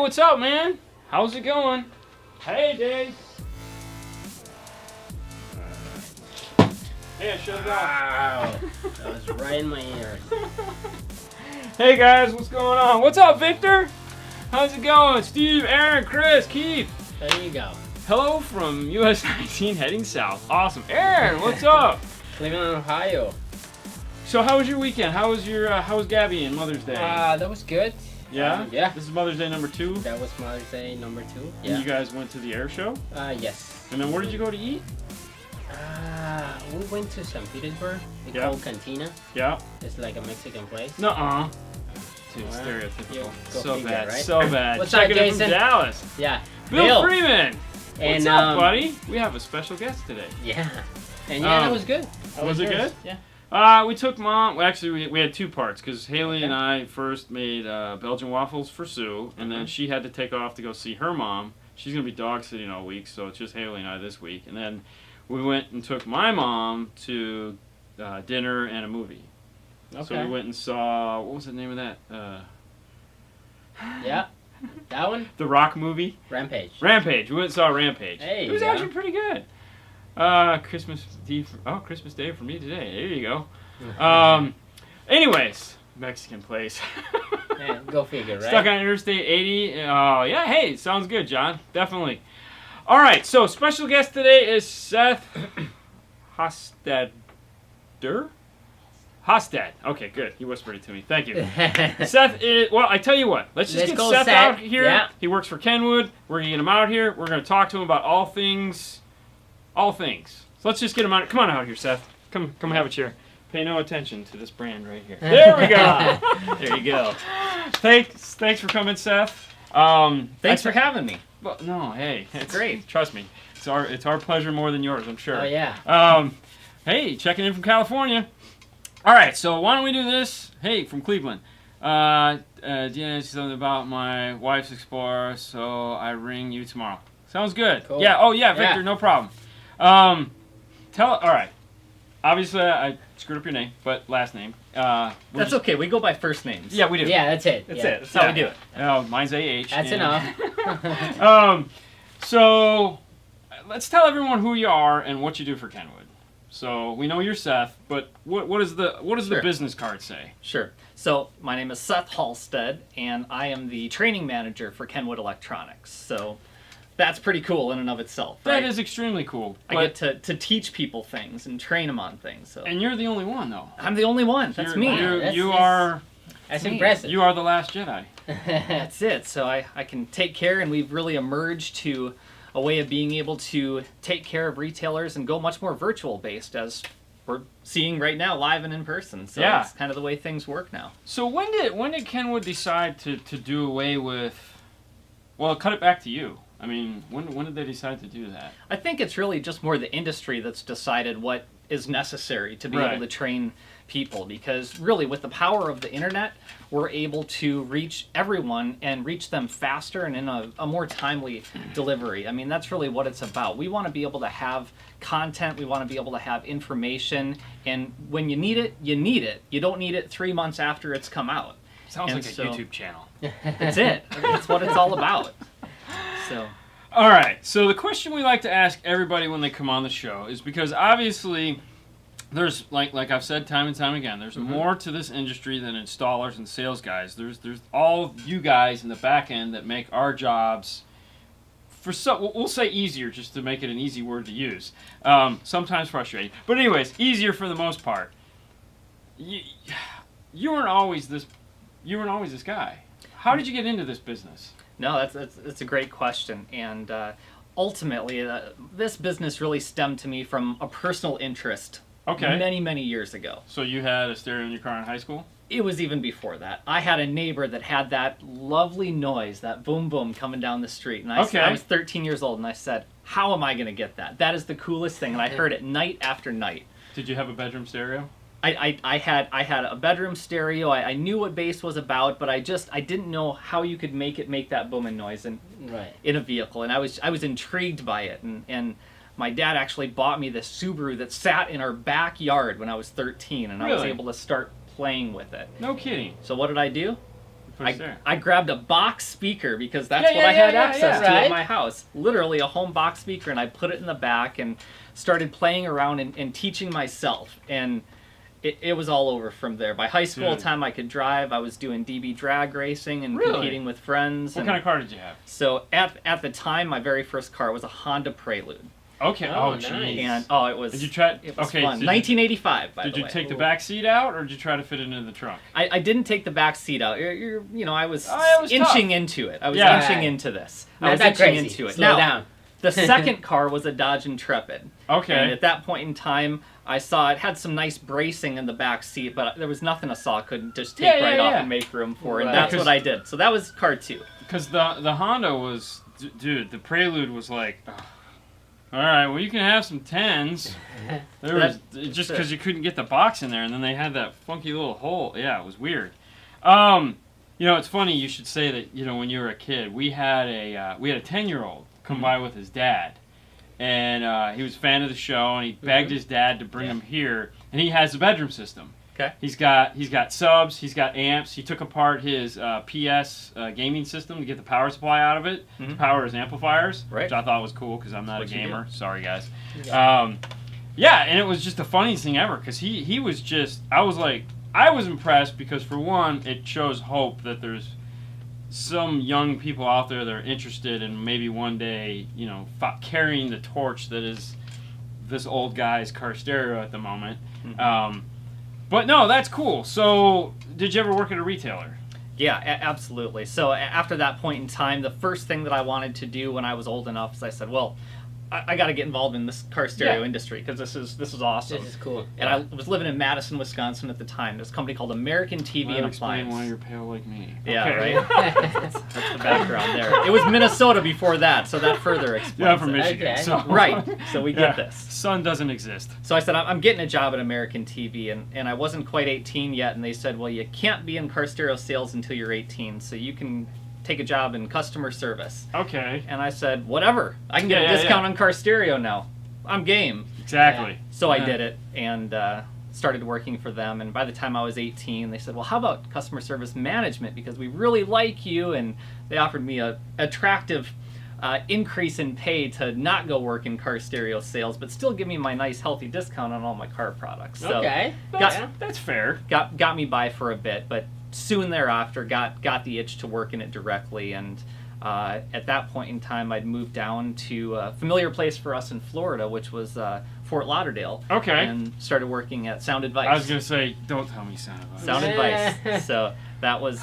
what's up, man? How's it going? Hey, Dave. Hey, I shut it off. Wow. That was right in my ear. Hey, guys, what's going on? What's up, Victor? How's it going? Steve, Aaron, Chris, Keith. There you go. Hello from US 19 heading south. Awesome. Aaron, what's up? Cleveland, Ohio. So how was your weekend? How was Gabby and Mother's Day? That was good. Yeah? Yeah. This is Mother's Day number 2? That was Mother's Day number 2. And Yeah. you guys went to the air show? Yes. And then where did you go to eat? We went to St. Petersburg. It's Yeah. called Cantina. Yeah. It's like a Mexican place. Nuh-uh. Dude, Well, stereotypical. go So figure, bad, right? so bad. What's Checking up, in from Jason? Dallas. Yeah. Bill Freeman. And, What's up, buddy? We have a special guest today. Yeah. And yeah, that was good. That Was it yours. good? Yeah. We took Mom. Well, actually, we had 2 parts because Haley and I first made Belgian waffles for Sue, and then she had to take off to go see her mom. She's gonna be dog sitting all week, so it's just Haley and I this week. And then we went and took my mom to dinner and a movie. Okay. So we went and saw, what was the name of that? Yeah. That one? The Rock movie. Rampage. Rampage. We went and saw Rampage. Hey, It was yeah. actually pretty good. Christmas Day for me today. There you go. Anyways, Mexican place. Yeah, go figure, right? Stuck on Interstate 80. Oh, yeah. Hey, sounds good, John. Definitely. All right. So, special guest today is Seth Halstead. Halstead. Okay, good. He whispered it to me. Thank you. Seth is, well, I tell you what. Let's Let's get go, Seth Seth. out here. Yeah. He works for Kenwood. We're going to get him out here. We're going to talk to him about all things. All things. So let's just get him out. Come on out here, Seth. Come have a chair. Pay no attention to this brand right here. There we go. There you go. Thanks for coming, Seth. Thanks for having me. Well, no, hey, it's Great. Trust me, it's our pleasure more than yours, I'm sure. Oh, yeah. Hey, checking in from California. All right, so why don't we do this? Hey, from Cleveland. Deanna, something about my wife's Explorer, so I ring you tomorrow. Sounds good. Cool. Yeah. Oh, yeah, Victor, Yeah. no problem. All right. Obviously, I screwed up your name, but last name. That's okay. We go by first names. Yeah, we do. Yeah, that's it. That's yeah. it. That's how we do it. Oh, mine's AH. That's and- enough. So let's tell everyone who you are and what you do for Kenwood. So we know you're Seth, but what does the Sure. business card say? Sure. So my name is Seth Halstead, and I am the training manager for Kenwood Electronics. So that's pretty cool in and of itself. That Right? is extremely cool. I get to teach people things and train them on things. So And you're the only one, though. I'm the only one. That's me. You are That's me. impressive. you are the last Jedi. That's it. So I can take care, and we've really emerged to a way of being able to take care of retailers and go much more virtual based, as we're seeing right now, live and in person. So Yeah. that's kind of the way things work now. So when did Kenwood decide to do away with? Well, cut it back to you. I mean, when did they decide to do that? I think it's really just more the industry that's decided what is necessary to be Right. able to train people, because really with the power of the internet, we're able to reach everyone and reach them faster and in a more timely delivery. I mean, that's really what it's about. We want to be able to have content, we want to be able to have information, and when you need it, you need it. You don't need it 3 months after it's come out. Sounds And like a so- YouTube channel. That's it. That's what it's all about. So All right. So the question we like to ask everybody when they come on the show is because obviously there's like I've said time and time again, there's more to this industry than installers and sales guys. There's all you guys in the back end that make our jobs we'll say easier, just to make it an easy word to use. Sometimes frustrating, but anyways, easier for the most part. You weren't always this guy. How did you get into this business? no, that's a great question, and ultimately, this business really stemmed to me from a personal interest. Okay. Many years ago. So you had a stereo in your car in high school? It was even before that. I had a neighbor that had that lovely noise, that boom boom coming down the street, and I was 13 years old, and I said, "How am I going to get that? That is the coolest thing." And I heard it night after night. Did you have a bedroom stereo? I had a bedroom stereo. I knew what bass was about, but I didn't know how you could make that booming noise in a vehicle, and I was intrigued by it, and my dad actually bought me this Subaru that sat in our backyard when I was 13, and I was Really? able to start playing with it. No kidding. So what did I do? I grabbed a box speaker because that's Yeah, what yeah, I had yeah, access yeah. to Right. at my house. Literally a home box speaker, and I put it in the back and started playing around and teaching myself. And it was all over from there. By high school Dude. time, I could drive. I was doing DB drag racing and Really? competing with friends. What and kind of car did you have? So at the time, my very first car was a Honda Prelude. Okay. Oh, Oh, nice. jeez. And it was. Did you try? It was Okay. fun. Did 1985, by Did the you way. take the back seat out, or did you try to fit it into the trunk? I didn't take the back seat out. I was Oh, it was inching tough. into it. I was Yeah. inching Right. into this. I Not was that inching crazy. into it. Slow Now, down. the second car was a Dodge Intrepid. Okay. And at that point in time, I saw it had some nice bracing in the back seat, but there was nothing I saw I couldn't just take Yeah, right yeah, off yeah. and make room for. And Right. that's Because- what I did. So that was car 2. Because the Honda was, dude, the Prelude was like, ugh. All right, well you can have some 10s. There was just because you couldn't get the box in there, and then they had that funky little hole. Yeah, it was weird. It's funny you should say that. When you were a kid, we had a 10-year-old come by with his dad, and he was a fan of the show, and he begged his dad to bring him here, and he has a bedroom system. Okay. He's got subs. He's got amps. He took apart his PS gaming system to get the power supply out of it to power his amplifiers, Right. which I thought was cool because I'm not a What you gamer. Sorry, guys. Yeah. And it was just the funniest thing ever because he was just. I was impressed because for one, it shows hope that there's some young people out there that are interested in maybe one day, carrying the torch that is this old guy's car stereo at the moment. But no, that's cool. So, did you ever work at a retailer? Yeah, absolutely. So after that point in time, the first thing that I wanted to do when I was old enough is I said, well, I got to get involved in this car stereo industry because this is awesome. This is cool. And I was living in Madison, Wisconsin at the time. There's a company called American TV and Explain Appliance. why you're pale like me. Yeah, Okay. right. That's the background there. It was Minnesota before that, so that further explains Yeah, I'm from it. Michigan. Okay. So. Right, so we get Yeah. this. Sun doesn't exist. So I said, I'm getting a job at American TV, and I wasn't quite 18 yet, and they said, well, you can't be in car stereo sales until you're 18, so you can take a job in customer service. Okay. And I said, whatever, I can get Yeah, a discount yeah. on car stereo now. I'm game. Exactly. So I did it, and started working for them, and by the time I was 18, they said, well, how about customer service management, because we really like you, and they offered me a attractive increase in pay to not go work in car stereo sales, but still give me my nice healthy discount on all my car products. So Okay. That's fair. got me by for a bit, but soon thereafter got the itch to work in it directly, and at that point in time I'd moved down to a familiar place for us in Florida, which was Fort Lauderdale. Okay. And started working at Sound Advice. I was gonna say, don't tell me Sound Advice. Sound Advice. So that was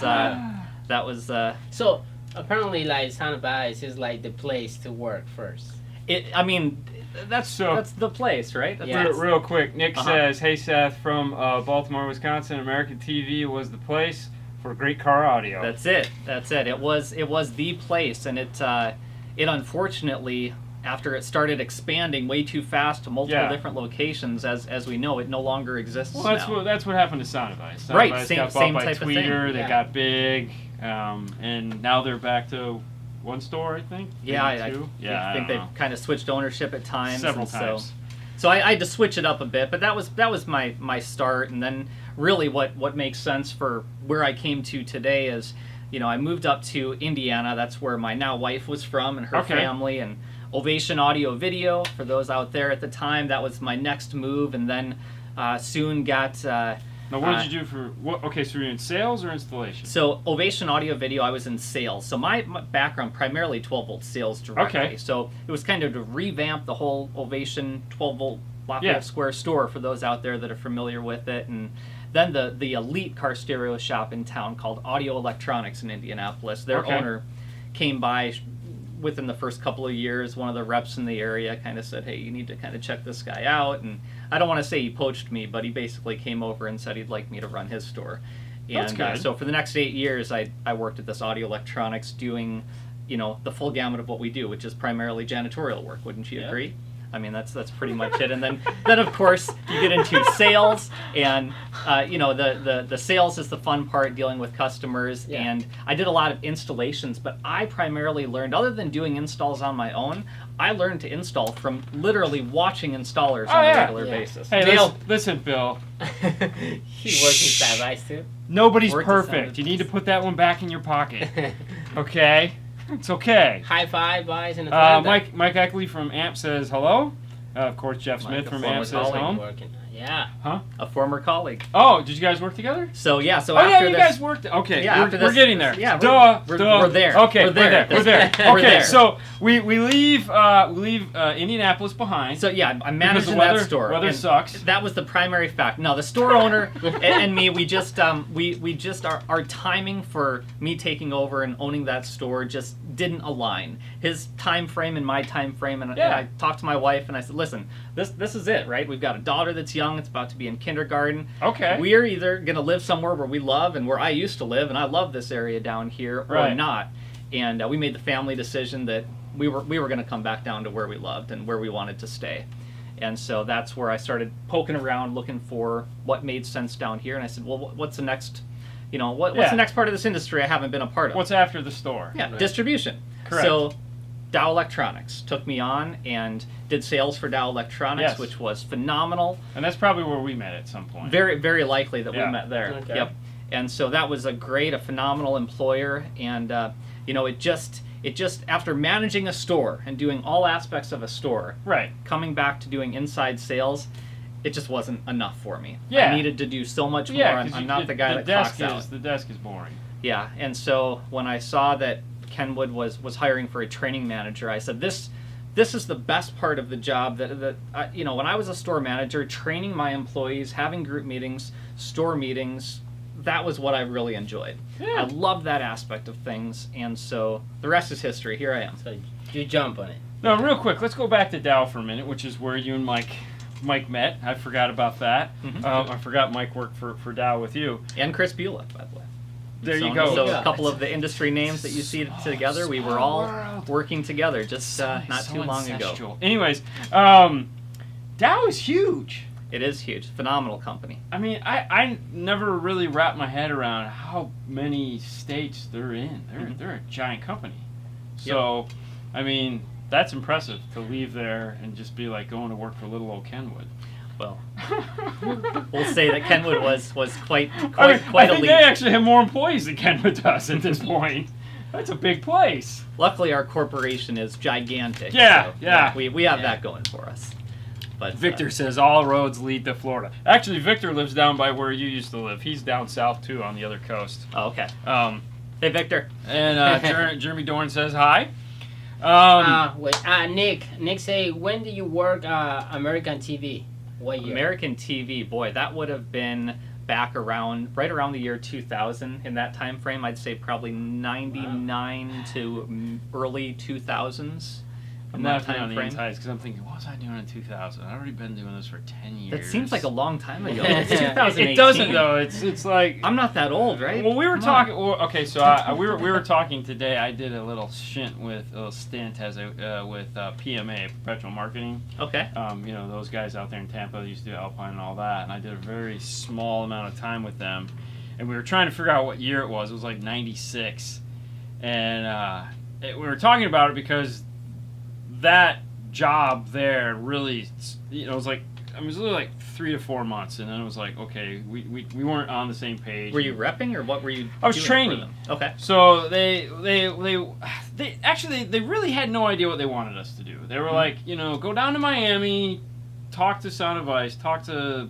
So apparently, like Sound Advice is like the place to work first. it. I mean, that's the place, right? That's, Yeah. Real quick, Nick Uh-huh. says, "Hey Seth from Baltimore, Wisconsin. American TV was the place for great car audio." That's it. That's it. It was the place, and it unfortunately, after it started expanding way too fast to multiple Yeah. different locations, as we know, it no longer exists. Well, now. that's what happened to Sound Advice. Sound Right, Advice same- got same bought by type of thing. Tweeter. They Yeah. got big, and now they're back to one store, I think. Yeah, Maybe I two. think I don't they've know. kind of switched ownership at times. Several and times. So I had to switch it up a bit, but that was my start, and then really what makes sense for where I came to today is, I moved up to Indiana. That's where my now wife was from and her Okay. family, and Ovation Audio Video, for those out there at the time, that was my next move, and then soon got... Now, what did you do for what? Okay, so you're in sales or installation? So Ovation Audio Video, I was in sales. So my background primarily 12-volt sales directly. Okay. So it was kind of to revamp the whole Ovation 12-volt Lafayette Yeah. Square store for those out there that are familiar with it. And then the elite car stereo shop in town called Audio Electronics in Indianapolis. Their Okay. owner came by within the first couple of years. One of the reps in the area kind of said, hey, you need to kind of check this guy out. And I don't want to say he poached me, but he basically came over and said he'd like me to run his store. That's And good. so for the next 8 years, I worked at this Audio Electronics doing, the full gamut of what we do, which is primarily janitorial work. Wouldn't you Yeah. agree? I mean, that's pretty much it. And then of course you get into sales, and the sales is the fun part, dealing with customers. Yeah. And I did a lot of installations, but I primarily learned, other than doing installs on my own, I learned to install from literally watching installers on a regular basis. Hey, Bill. listen, Bill. He works with that advice too. Nobody's Worth it, perfect. sounded- You need to put that one back in your pocket. Okay? It's okay. High five, guys, in Atlanta. Mike Eckley from AMP says hello. Of course, Jeff Mike, Smith a from former AMP says colleague. home. Working. Yeah. Huh? A former colleague. Oh, did you guys work together? So yeah, so Oh yeah, after you this, guys worked. Okay, Yeah, we're, after we're this- getting there. yeah, duh, we're duh. there. Okay, We're there. We're there. We're Okay, there. so we leave Indianapolis behind. So yeah, I'm because managing the weather, that store. Weather and sucks. That was the primary fact. No, the store owner and me, we just our timing for me taking over and owning that store just didn't align. His time frame and my time frame, and Yeah. I talked to my wife and I said, listen, this is it, right? We've got a daughter that's young, it's about to be in kindergarten. Okay. We're either gonna live somewhere where we love and where I used to live, and I love this area down here, or Right. not. And we made the family decision that we were going to come back down to where we loved and where we wanted to stay. And so that's where I started poking around, looking for what made sense down here. And I said, well, what's the next, what's Yeah. the next part of this industry I haven't been a part of? What's after the store? Yeah, Right. distribution. Correct. So Dow Electronics took me on and did sales for Dow Electronics, Yes. which was phenomenal. And that's probably where we met at some point. Very, very likely that Yeah. we met there. Okay. Yep. And so that was a phenomenal employer. And, it just, after managing a store and doing all aspects of a store, Right. coming back to doing inside sales, it just wasn't enough for me. Yeah. I needed to do so much more. Yeah, I'm not the guy that clocks out. The desk is boring. Yeah, and so when I saw that Kenwood was hiring for a training manager, I said, this is the best part of the job. That when I was a store manager, training my employees, having group meetings, store meetings, that was what I really enjoyed. Yeah. I loved that aspect of things, and so the rest is history. Here I am. So you jump on it. No, real quick, let's go back to Dow for a minute, which is where you and Mike met. I forgot about that. Mhm. I forgot Mike worked for Dow with you. And Chris Beulah, by the way. There you So- go. So Yeah. a couple of the industry names that you see together, we were small all world. working together just not So too long ago. ancestral. Anyways, Dow is huge. It is huge. Phenomenal company. I mean, I never really wrapped my head around how many states they're in. They're a giant company. So, I mean, that's impressive to leave there and just be like going to work for little old Kenwood. Well, we'll say that Kenwood was quite I think elite. they actually have more employees than Kenwood does at this point. That's a big place. Luckily, our corporation is gigantic. Yeah, so, yeah. We have that going for us. But Victor says all roads lead to Florida. Actually, Victor lives down by where you used to live. He's down south too, on the other coast. Oh, okay. Um, Hey, Victor. and Jeremy Dorn says hi. Nick say, when do you work American TV? What year? American TV, boy, that would have been back right around the year 2000. In that time frame, I'd say probably 99 to early 2000s. I'm In that not on time the frame. insides because I'm thinking, what was I doing in 2000? I've already been doing this for 10 years. That seems like a long time ago. It- It's 2018. It doesn't though. It's like I'm not that old, right? Well, we were Come talking. on. Well, okay, so we were talking today. I did a little stint with PMA, Perpetual Marketing. Okay. Those guys out there in Tampa that used to do Alpine and all that, and I did a very small amount of time with them, and we were trying to figure out what year it was. It was like '96, and we were talking about it because that job there really, it was like. I mean, it was really like 3 to 4 months, and then it was like, okay, we weren't on the same page. Were you repping, or what were you? I was doing training. for them? Okay. So they actually really had no idea what they wanted us to do. They were like, go down to Miami, talk to Sound Advice, talk to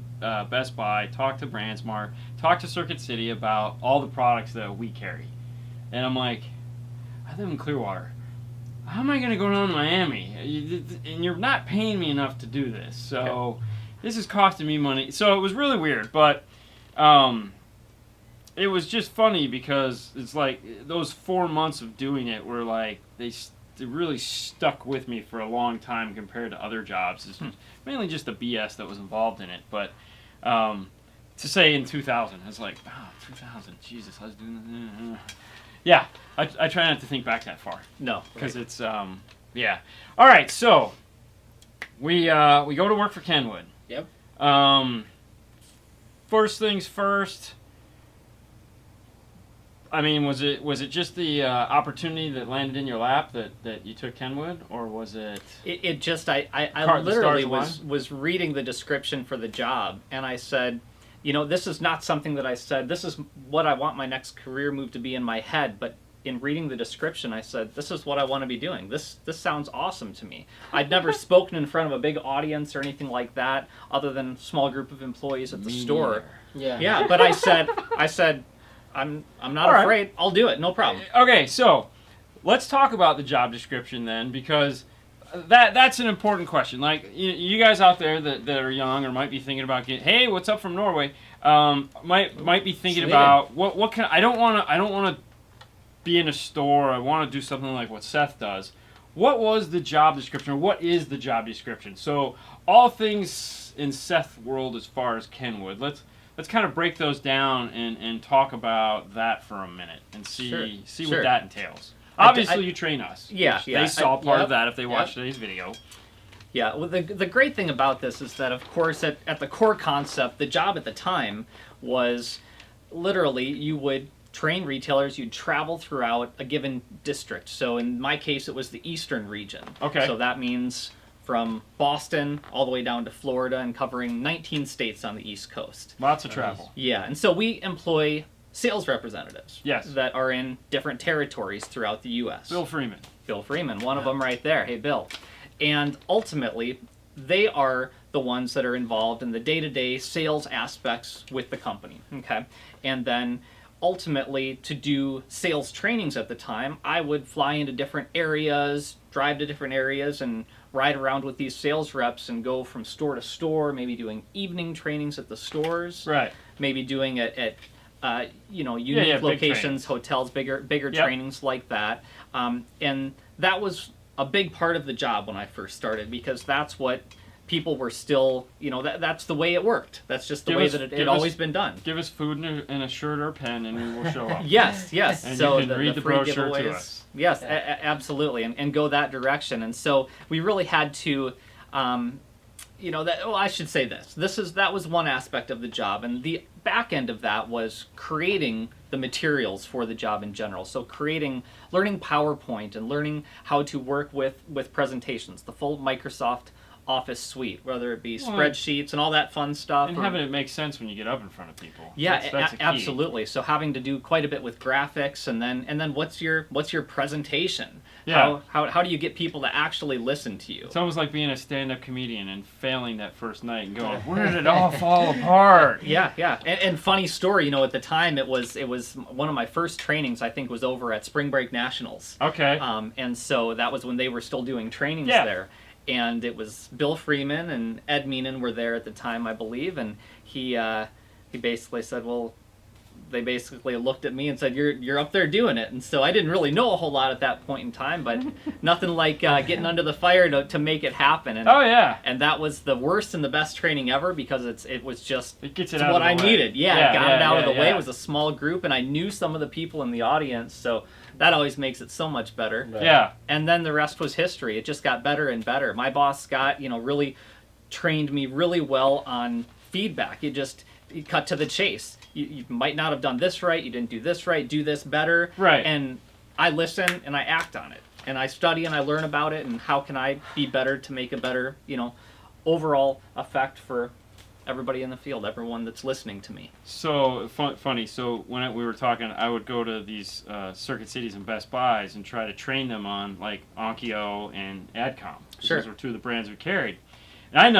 Best Buy, talk to BrandsMart, talk to Circuit City about all the products that we carry. And I'm like, I live in Clearwater. How am I going to go down to Miami? And you're not paying me enough to do this. So. Okay. This is costing me money. So it was really weird, but it was just funny because it's like those 4 months of doing it were like, they really stuck with me for a long time compared to other jobs. It's mainly just the BS that was involved in it. But to say in 2000, it's like, 2000, Jesus, I was doing this. Yeah, I try not to think back that far. No. Because it's, yeah. All right, so we go to work for Kenwood. Yep. First things first. I mean, was it just the opportunity that landed in your lap that you took Kenwood, or was it? It just I The literally stars was reading the description for the job, and I said, you know, this is not something that I said. This is what I want my next career move to be in my head, but in reading the description, I said, this is what I want to be doing. This sounds awesome to me. I'd never spoken in front of a big audience or anything like that, other than a small group of employees at the store. Yeah. Yeah, but I said, I'm not afraid. I'll do it. No problem. Okay, so let's talk about the job description then, because that's an important question. Like you guys out there that are young or might be thinking about hey, what's up from Norway? Might be thinking about what can I don't want to be in a store. I want to do something like what Seth does. What was the job description, or what is the job description? So all things in Seth's world as far as Kenwood, let's kind of break those down and talk about that for a minute and see what that entails. Obviously, you train us. Yeah. They saw part of that if they watched today's video. Yeah, well, the great thing about this is that, of course, at the core concept, the job at the time was literally you would train retailers, you'd travel throughout a given district. So in my case, it was the eastern region. Okay. So that means from Boston all the way down to Florida and covering 19 states on the East Coast. Lots of travel. Yeah, and so we employ sales representatives that are in different territories throughout the U.S. Bill Freeman, one of them right there. Hey, Bill. And ultimately, they are the ones that are involved in the day-to-day sales aspects with the company, okay? And then ultimately, to do sales trainings at the time, I would fly into different areas, drive to different areas, and ride around with these sales reps and go from store to store, maybe doing evening trainings at the stores. Right. Maybe doing it at unique locations, hotels, bigger trainings like that. And that was a big part of the job when I first started, because that's what people were still, that's the way it worked. That's just the way that it had always been done. Give us food and a shirt or a pen and we will show up. Yes. And so you can read the free brochure giveaways, to us. Yes, absolutely, and go that direction. And so we really had to, I should say this. That was one aspect of the job, and the back end of that was creating the materials for the job in general. So learning PowerPoint and learning how to work with presentations, the full Microsoft Office suite, whether it be spreadsheets and all that fun stuff. And having it make sense when you get up in front of people. Yeah, that's absolutely. So having to do quite a bit with graphics, and then what's your presentation? Yeah. How do you get people to actually listen to you? It's almost like being a stand-up comedian and failing that first night and going, where did it all fall apart? Yeah. And funny story, at the time it was one of my first trainings, I think, was over at Spring Break Nationals. Okay. And so that was when they were still doing trainings there. And it was Bill Freeman and Ed Meenan were there at the time, I believe, and he basically said, well, they basically looked at me and said, you're up there doing it. And so I didn't really know a whole lot at that point in time, but nothing like getting under the fire to make it happen. And, and that was the worst and the best training ever, because it was just what I needed. Yeah, got it out of the way. It was a small group, and I knew some of the people in the audience, so that always makes it so much better. Right. Yeah. And then the rest was history. It just got better and better. My boss, Scott, really trained me really well on feedback. You cut to the chase. You might not have done this right. You didn't do this right. Do this better. Right. And I listen and I act on it. And I study and I learn about it, and how can I be better to make a better, overall effect for everybody in the field, everyone that's listening to me. So funny. So when we were talking, I would go to these Circuit Cities and Best Buys and try to train them on like Onkyo and Adcom. Sure. Those were two of the brands we carried. And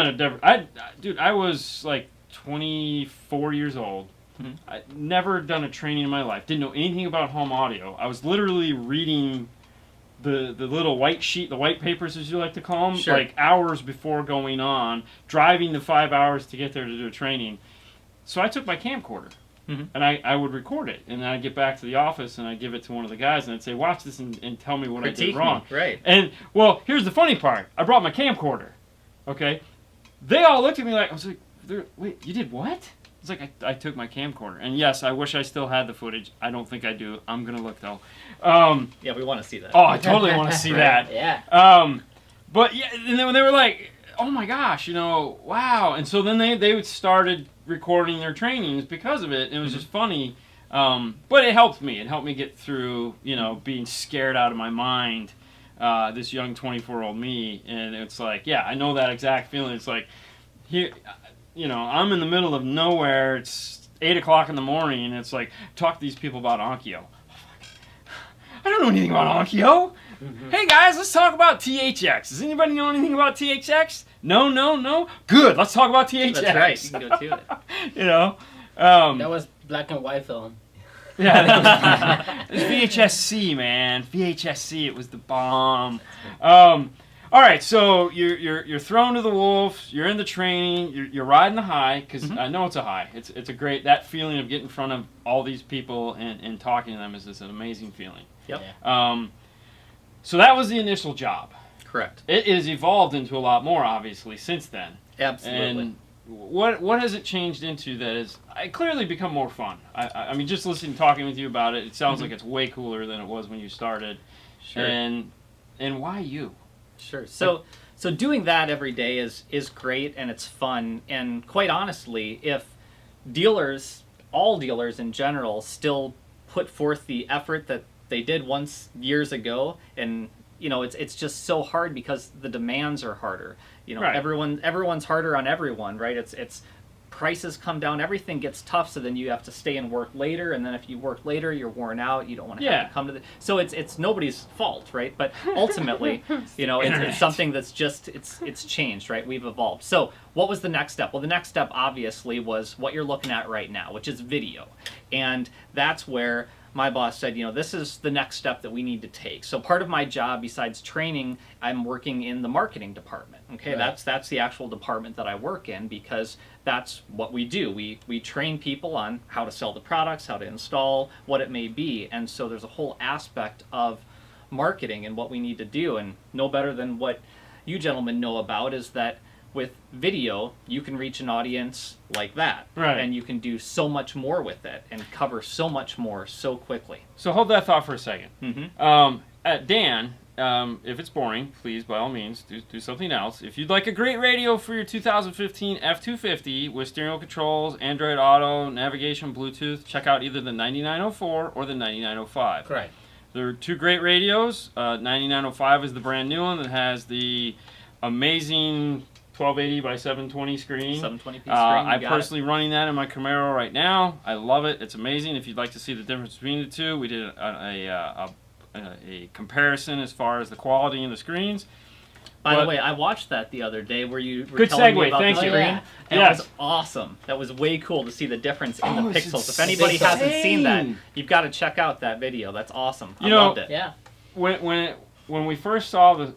I was like 24 years old. Mm-hmm. I'd never done a training in my life. Didn't know anything about home audio. I was literally reading the little white sheet, the white papers as you like to call them, like hours before going on, driving the 5 hours to get there to do a training. So I took my camcorder, and I would record it, and then I'd get back to the office and I'd give it to one of the guys and I'd say, watch this and tell me what I did wrong. Right. And, well, here's the funny part. I brought my camcorder, okay? They all looked at me like, I was like, wait, you did what? It's like I took my camcorder, and yes, I wish I still had the footage. I don't think I do. I'm gonna look though. Yeah, we want to see that. Oh, I totally want to see that. Yeah. But yeah, and then when they were like, oh my gosh, wow. And so then they started recording their trainings because of it. And it was just funny. But it helped me. It helped me get through, being scared out of my mind, this young 24-year-old me. And it's like, yeah, I know that exact feeling. It's like, here, I'm in the middle of nowhere. It's 8 o'clock in the morning. And it's like, talk to these people about Onkyo. I don't know anything about Onkyo. Mm-hmm. Hey guys, let's talk about THX. Does anybody know anything about THX? No. Good. Let's talk about THX. That's right. You can go to it. That was black and white film. Yeah, that was VHSC, man. VHSC. It was the bomb. All right, so you're thrown to the wolves. You're in the training. You're riding the high because I know it's a high. It's a great, that feeling of getting in front of all these people and talking to them is just an amazing feeling. Yep. So that was the initial job. Correct. It has evolved into a lot more, obviously, since then. Absolutely. And what has it changed into that has clearly become more fun? I mean, just listening, talking with you about it, it sounds like it's way cooler than it was when you started. Sure. And why you? Sure. So doing that every day is great and it's fun. And quite honestly, if all dealers in general, still put forth the effort that they did once years ago, and it's just so hard because the demands are harder. Right. Everyone's harder on everyone, right? It's prices come down, everything gets tough, so then you have to stay and work later, and then if you work later, you're worn out, you don't want to have to come to so it's nobody's fault, right? But ultimately, it's something that's just it's changed, right? We've evolved. So what was the next step? Well, the next step obviously was what you're looking at right now, which is video. And that's where my boss said, this is the next step that we need to take. So part of my job, besides training, I'm working in the marketing department. Okay, right. That's the actual department that I work in because that's what we do. We train people on how to sell the products, how to install, what it may be. And so there's a whole aspect of marketing and what we need to do. And no better than what you gentlemen know about is that with video, you can reach an audience like that. Right. And you can do so much more with it and cover so much more so quickly. So hold that thought for a second. Mm-hmm. Dan, if it's boring, please, by all means, do something else. If you'd like a great radio for your 2015 F250 with steering wheel controls, Android Auto, navigation, Bluetooth, check out either the 9904 or the 9905. Correct. There are two great radios. 9905 is the brand new one that has the amazing 1280 by 720 screen. 720p screen. I'm personally running that in my Camaro right now. I love it. It's amazing. If you'd like to see the difference between the two, we did a comparison as far as the quality in the screens. By the way, I watched that the other day where you were good telling segue, me about thank the you. screen. And Yes. It was awesome. That was way cool to see the difference in the it's pixels. If anybody insane. hasn't seen that, you've got to check out that video. That's awesome. I You know, loved it. Yeah. When we first saw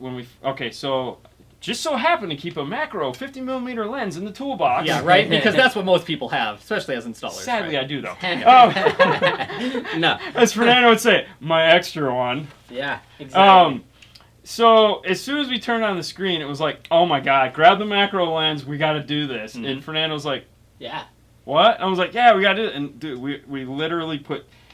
so just so happened to keep a macro 50mm lens in the toolbox. Yeah, right? Because that's what most people have, especially as installers. Sadly, right? I do, though. No. As Fernando would say, my extra one. Yeah, exactly. So as soon as we turned on the screen, it was like, oh my God, grab the macro lens, we got to do this. Mm-hmm. And Fernando's like, Yeah. what? I was like, yeah, we got to do it. And dude, we literally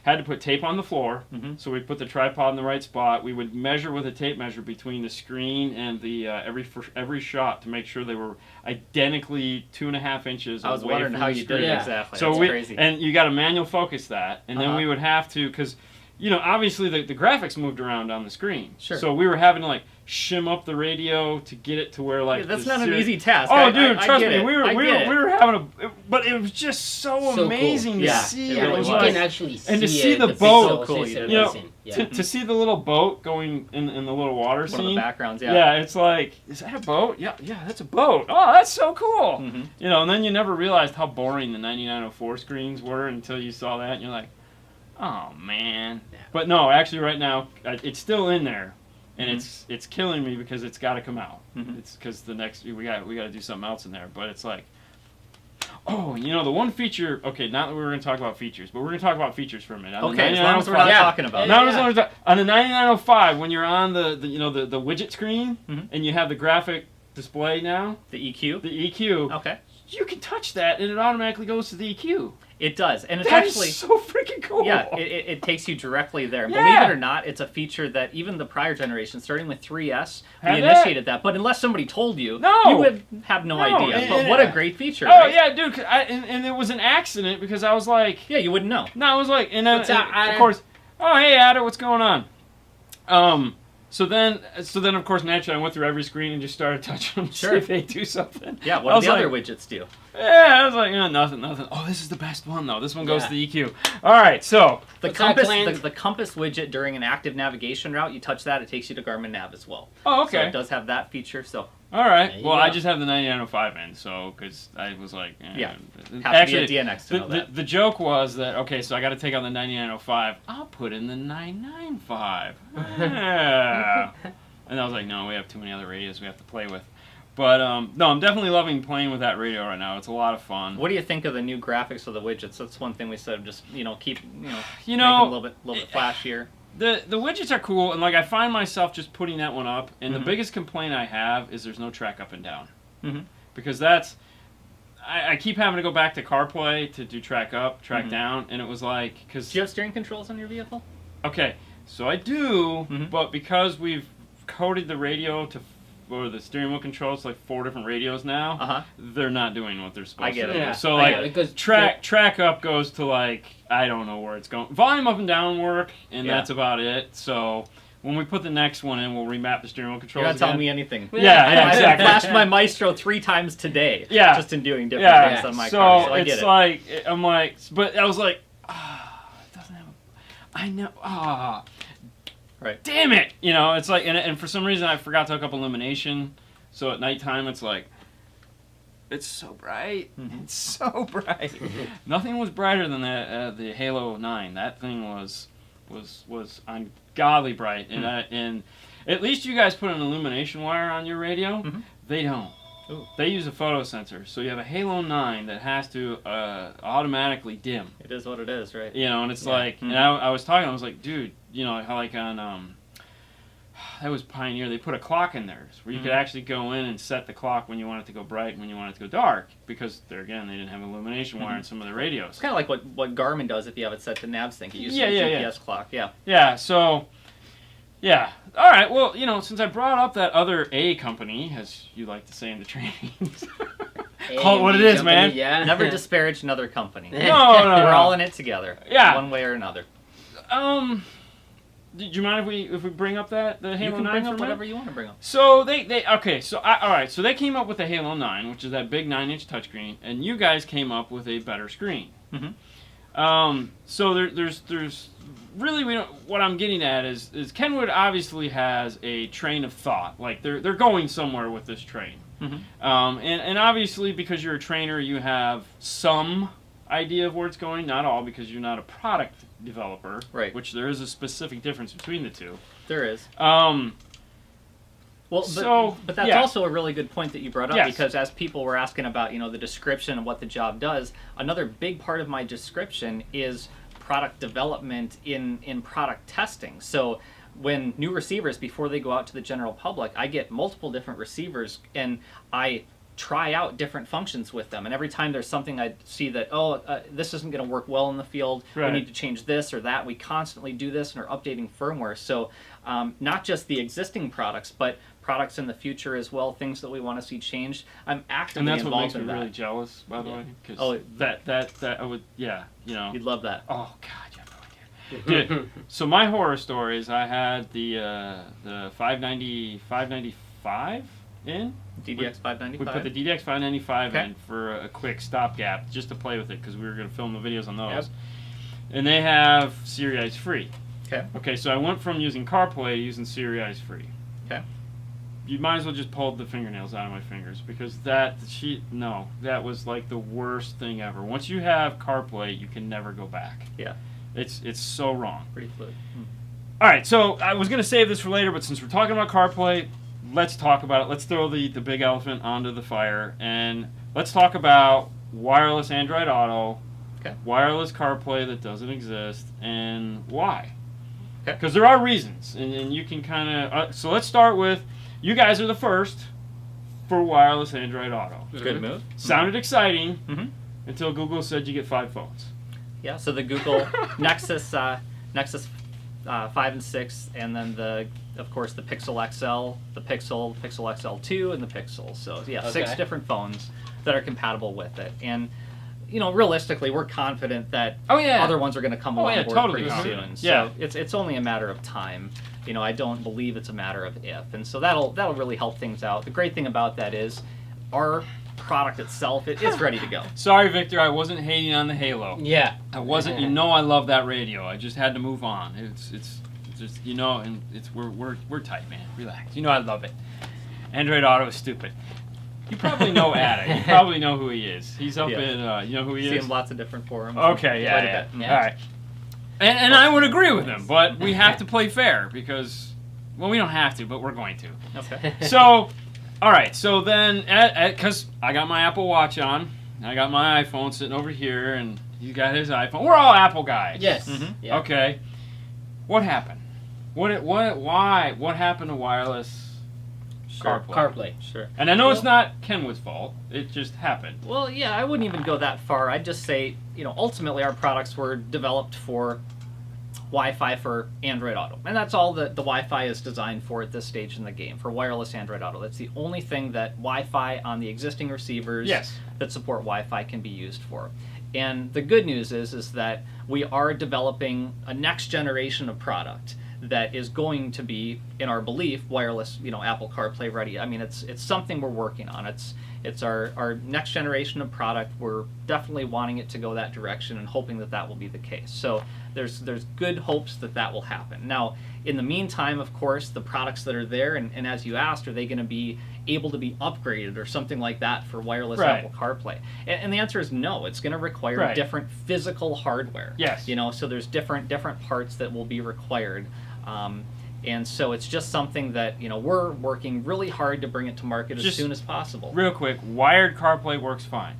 had to put tape on the floor. Mm-hmm. So we put the tripod in the right spot. We would measure with a tape measure between the screen and the every shot to make sure they were identically 2.5 inches away. I was wondering from how the you screen. did it Yeah. exactly. So That's crazy. and you got to manual focus that, and then we would have to, because obviously the graphics moved around on the screen. Sure. So we were having to shim up the radio to get it to where that's not an easy task. Oh, dude, trust me, it. we were having but it was just so amazing cool. to Yeah, see. it Yeah, really you was. can actually see And to it, see the the boat, pixels, cool, it's you amazing. Yeah. To see the little boat going in the little water One scene. of the backgrounds, yeah. Yeah, it's like, is that a boat? Yeah, that's a boat. Oh, that's so cool. Mm-hmm. And then you never realized how boring the 9904 screens were until you saw that, and you're like, oh man. Yeah. But no, actually, right now it's still in there, and it's killing me because it's got to come out. Mm-hmm. It's because the next we got to do something else in there. But it's like, oh, the one feature. Okay, not that we were going to talk about features, but we're going to talk about features for a minute. On Okay, as long as we're not talking about it. On the 9905, when you're on the widget screen and you have the graphic display now, The EQ? the EQ, Okay. you can touch that and it automatically goes to the EQ. It does, and it's That actually is so freaking cool. yeah, it takes you directly there. And Yeah. believe it or not, it's a feature that even the prior generation, starting with 3S, we Had initiated that. But unless somebody told you, No. you would have no idea. and- But and- what a great feature! Oh right? yeah, dude. And it was an accident because I was like, Yeah, you wouldn't know. no, I was like, and then What's up, of Ada? course, oh hey Ada, what's going on? So then of course naturally I went through every screen and just started touching them to Sure. see if they do something. Yeah, I what do was the like, other widgets do? Yeah, I was like, nothing. Oh, this is the best one though. This one goes Yeah. to the EQ. All right, so The What's up, compass, Glenn? the compass widget during an active navigation route, you touch that, it takes you to Garmin Nav as well. oh So okay, it does have that feature. So all right. There you Well, I go. just have the 9905 in, so because I was like, Yeah. have Actually, to be a DNX to know that. the joke was that okay, so I got to take out the 9905. I'll put in the 995. Yeah. And I was like, no, we have too many other radios we have to play with. But no, I'm definitely loving playing with that radio right now. It's a lot of fun. What do you think of the new graphics of the widgets? That's one thing we said. Just keep You make know, them a little bit flashier. The widgets are cool, and like I find myself just putting that one up. And Mhm. the biggest complaint I have is there's no track up and down, Mhm. because that's I keep having to go back to CarPlay to do track up, track Mhm. down, and it was like because Do you have steering controls on your vehicle? okay, so I do, Mhm. but because we've coded the radio or the steering wheel controls to like 4 different radios now, Uh-huh. they're not doing what they're supposed I get to it. do. Yeah, So I like get it, because track up goes to like I don't know where it's going. Volume up and down work, and Yeah. that's about it. So when we put the next one in, we'll remap the steering wheel controls. You're not telling again. me anything. Yeah, I exactly. flashed my Maestro 3 times today. Yeah. Just in doing different Yeah, things on my so car. So I get it's it. like I'm like, but I was like, it doesn't have. I know. Right. Damn it! It's like, and for some reason I forgot to hook up illumination, so at nighttime it's like, it's so bright. Mhm. It's so bright. Nothing was brighter than the Halo 9. That thing was ungodly bright, and at least you guys put an illumination wire on your radio. Mhm. They don't. Ooh. They use a photo sensor, so you have a Halo 9 that has to automatically dim. It is what it is, right? And it's Yeah. like, Mhm. and I was talking, I was like, dude, how like on, that was Pioneer, they put a clock in theirs where you could Mhm. actually go in and set the clock when you want it to go bright and when you want it to go dark, because they didn't have illumination wire Mhm. in some of the radios. It's kind of like what Garmin does if you have it set to nav sync. It uses Yeah, a yeah, GPS clock. Yeah. Yeah, so, yeah. All right, well, since I brought up that other A company, as you like to say in the trainings, call it what it is, man. Yeah. Never disparage another company. No, We're all in it together. Yeah. One way or another. Do you mind if we bring up the You Halo can 9 bring for a up minute? whatever you want to bring up. So all right. So they came up with the Halo 9, which is that big 9-inch touchscreen, and you guys came up with a better screen. Mhm. So there's really what I'm getting at is Kenwood obviously has a train of thought, like they're going somewhere with this train. Mhm. And obviously because you're a trainer, you have some idea of where it's going. Not all, because you're not a product developer, Right. Which there is a specific difference between the two. There is. Um, Well, but that's yeah. also a really good point that you brought up, Yes. because as people were asking about, the description of what the job does, another big part of my description is product development in product testing. So when new receivers, before they go out to the general public, I get multiple different receivers and I try out different functions with them. And every time there's something I see that, this isn't going to work well in the field, Right. we need to change this or that. We constantly do this and are updating firmware. So not just the existing products, but products in the future as well, things that we want to see changed. I'm actively and that's what involved makes me in that. really jealous, by the Yeah. way. 'Cause Oh, that I would, yeah, You'd love that. Oh God, you have no idea. Dude, so my horror story is I had the 595 in. DDX 595. We put the DDX 595 Okay. in for a quick stopgap, just to play with it, because we were going to film the videos on those. Yep. And they have Sirius free. Okay. Okay, so I went from using CarPlay to using Sirius free. Okay. You might as well just pull the fingernails out of my fingers, because that was like the worst thing ever. Once you have CarPlay, you can never go back. Yeah. It's so wrong. Pretty fluid. All right, so I was going to save this for later, but since we're talking about CarPlay, let's talk about it. Let's throw the big elephant onto the fire, and let's talk about wireless Android Auto, Okay. wireless CarPlay that doesn't exist, and why. Okay. Because there are reasons, and you can kind of... so let's start with, you guys are the first for wireless Android Auto. Good move. Sounded exciting, Mm-hmm. until Google said you get 5 phones. Yeah, so the Google Nexus 5 and 6, and then of course the Pixel XL, the Pixel XL 2, and the Pixel. So yeah, Okay. 6 different phones that are compatible with it. And realistically, we're confident that other ones are going to come along board totally pretty confident. soon. So it's only a matter of time. I don't believe it's a matter of if, and so that'll really help things out. The great thing about that is our product itself, it's ready to go. Sorry, Victor, I wasn't hating on the Halo. Yeah. I wasn't. I love that radio. I just had to move on. It's just and we're tight, man. Relax. I love it. Android Auto is stupid. You probably know Ada. You probably know who he is. He's up in. You know who he See is? him lots of different forums. Okay, Quite a yeah. bit. Yeah. All right. And I would agree with him, but we have to play fair because, well, we don't have to, but we're going to. Okay. So, all right. So then, because I got my Apple Watch on, I got my iPhone sitting over here, and he's got his iPhone. We're all Apple guys. Yes. Mhm. Yeah. Okay. What happened? Why? What happened to wireless CarPlay. Sure. And I know it's not Kenwood's fault. It just happened. Well, yeah, I wouldn't even go that far. I'd just say, ultimately our products were developed for Wi-Fi for Android Auto. And that's all that the Wi-Fi is designed for at this stage in the game, for wireless Android Auto. That's the only thing that Wi-Fi on the existing receivers that support Wi-Fi can be used for. And the good news is that we are developing a next generation of product that is going to be, in our belief, wireless, Apple CarPlay ready. I mean, it's something we're working on. It's our next generation of product. We're definitely wanting it to go that direction and hoping that will be the case. So there's good hopes that will happen. Now, in the meantime, of course, the products that are there, and as you asked, are they going to be able to be upgraded or something like that for wireless Apple CarPlay? And the answer is no. It's going to require different physical hardware. Yes. So there's different parts that will be required. And so it's just something that we're working really hard to bring it to market as soon as possible. Real quick, wired CarPlay works fine.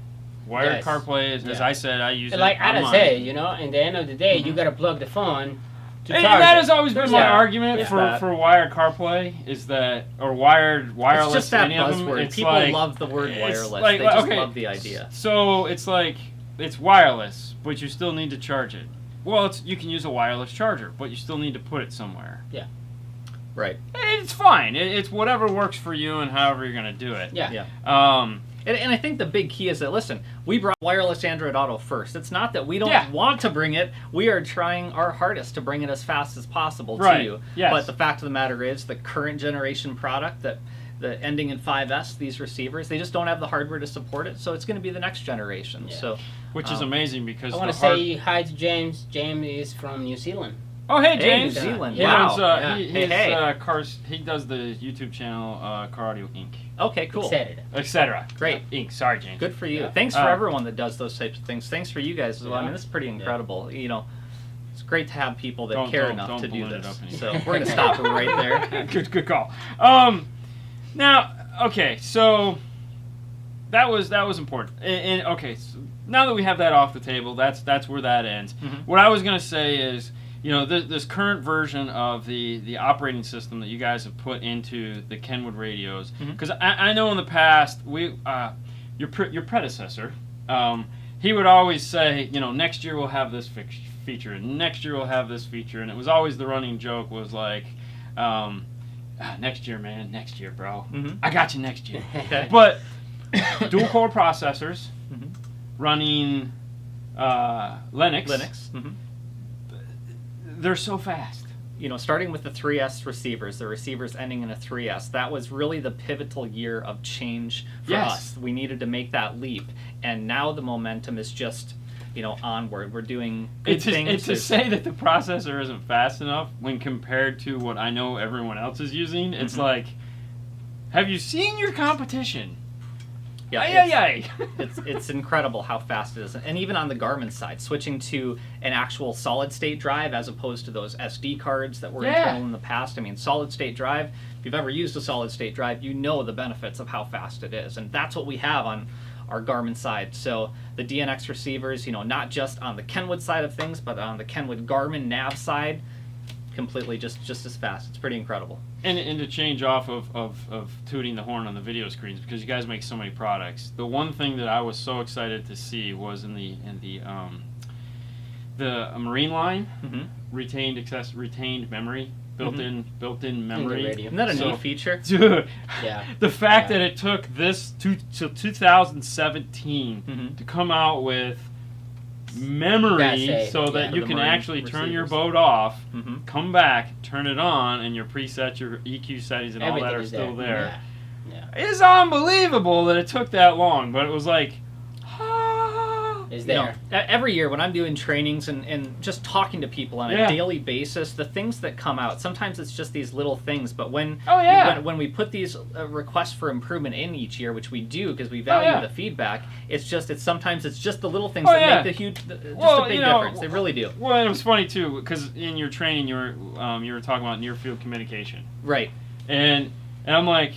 Wired Yes. CarPlay is, as I said, I use it. Like Ada online. said, in the end of the day, you gotta plug the phone to And charge that it. has always been my argument Yeah. for wired CarPlay is that, or wireless. It's just that any of them, buzzword. it's People like, love the word it's wireless. like, They just okay, love the idea. So it's like it's wireless, but you still need to charge it. Well, you can use a wireless charger, but you still need to put it somewhere. Yeah. Right. It's fine. It's whatever works for you and however you're gonna do it. Yeah. Yeah. And I think the big key is that, listen, we brought wireless Android Auto first. It's not that we don't want to bring it. We are trying our hardest to bring it as fast as possible to you. Yes. But the fact of the matter is the current generation product, the ending in 5S, these receivers, they just don't have the hardware to support it. So it's going to be the next generation. Yeah. So, Which is amazing because I want to say hi to James. James is from New Zealand. Oh, hey, Hey, James. New Zealand. He Wow. does, Hey, hey. cars. He does the YouTube channel Car Audio Inc. Okay, cool. Etc. Etc. Great. Inc. Sorry, James. Good for you. Yeah. Thanks for everyone that does those types of things. Thanks for you guys as well. I Yeah. mean, this is pretty incredible. It's great to have people that Don't- care don't- enough don't to do balloon it this. up anymore. So we're going to stop it right there. good call. Now, okay, so that was important. And okay, so now that we have that off the table, that's where that ends. Mhm. What I was gonna say is, this current version of the operating system that you guys have put into the Kenwood radios, because I know in the past your predecessor, he would always say, next year we'll have this feature, and next year we'll have this feature, and it was always the running joke was like. Next year, man. Next year, bro. I got you next year. Okay. But dual core processors Mhm. running Linux. They're so fast. Starting with the 3S receivers, the receivers ending in a 3S, that was really the pivotal year of change for us. We needed to make that leap, and now the momentum is just, onward. We're doing good things. It's to say that the processor isn't fast enough when compared to what I know everyone else is using. It's like, have you seen your competition? Yeah, it's incredible how fast it is. And even on the Garmin side, switching to an actual solid state drive as opposed to those SD cards that were internal in the past. I mean, solid state drive, if you've ever used a solid state drive, you know the benefits of how fast it is. And that's what we have on our Garmin side. So the DNX receivers, not just on the Kenwood side of things, but on the Kenwood Garmin nav side, completely just as fast. It's pretty incredible. And to change off of tooting the horn on the video screens, because you guys make so many products. The one thing that I was so excited to see was in the marine line, retained memory, built-in memory. radio. Isn't that a neat feature? Dude, Yeah. the fact that it took this till 2017 to come out with memory so that you the can marine actually turn your receivers. boat off, come back, turn it on, and your presets, your EQ settings, and all Everything that are is still there. Yeah. It's unbelievable that it took that long, but it was like, It's You know, there. every year when I'm doing trainings and just talking to people on a daily basis, the things that come out, sometimes it's just these little things, but when when we put these requests for improvement in each year, which we do because we value the feedback, sometimes it's just the little things that make a big difference. They really do. Well, it was funny too because in your training you were talking about near field communication, Right? and I'm like,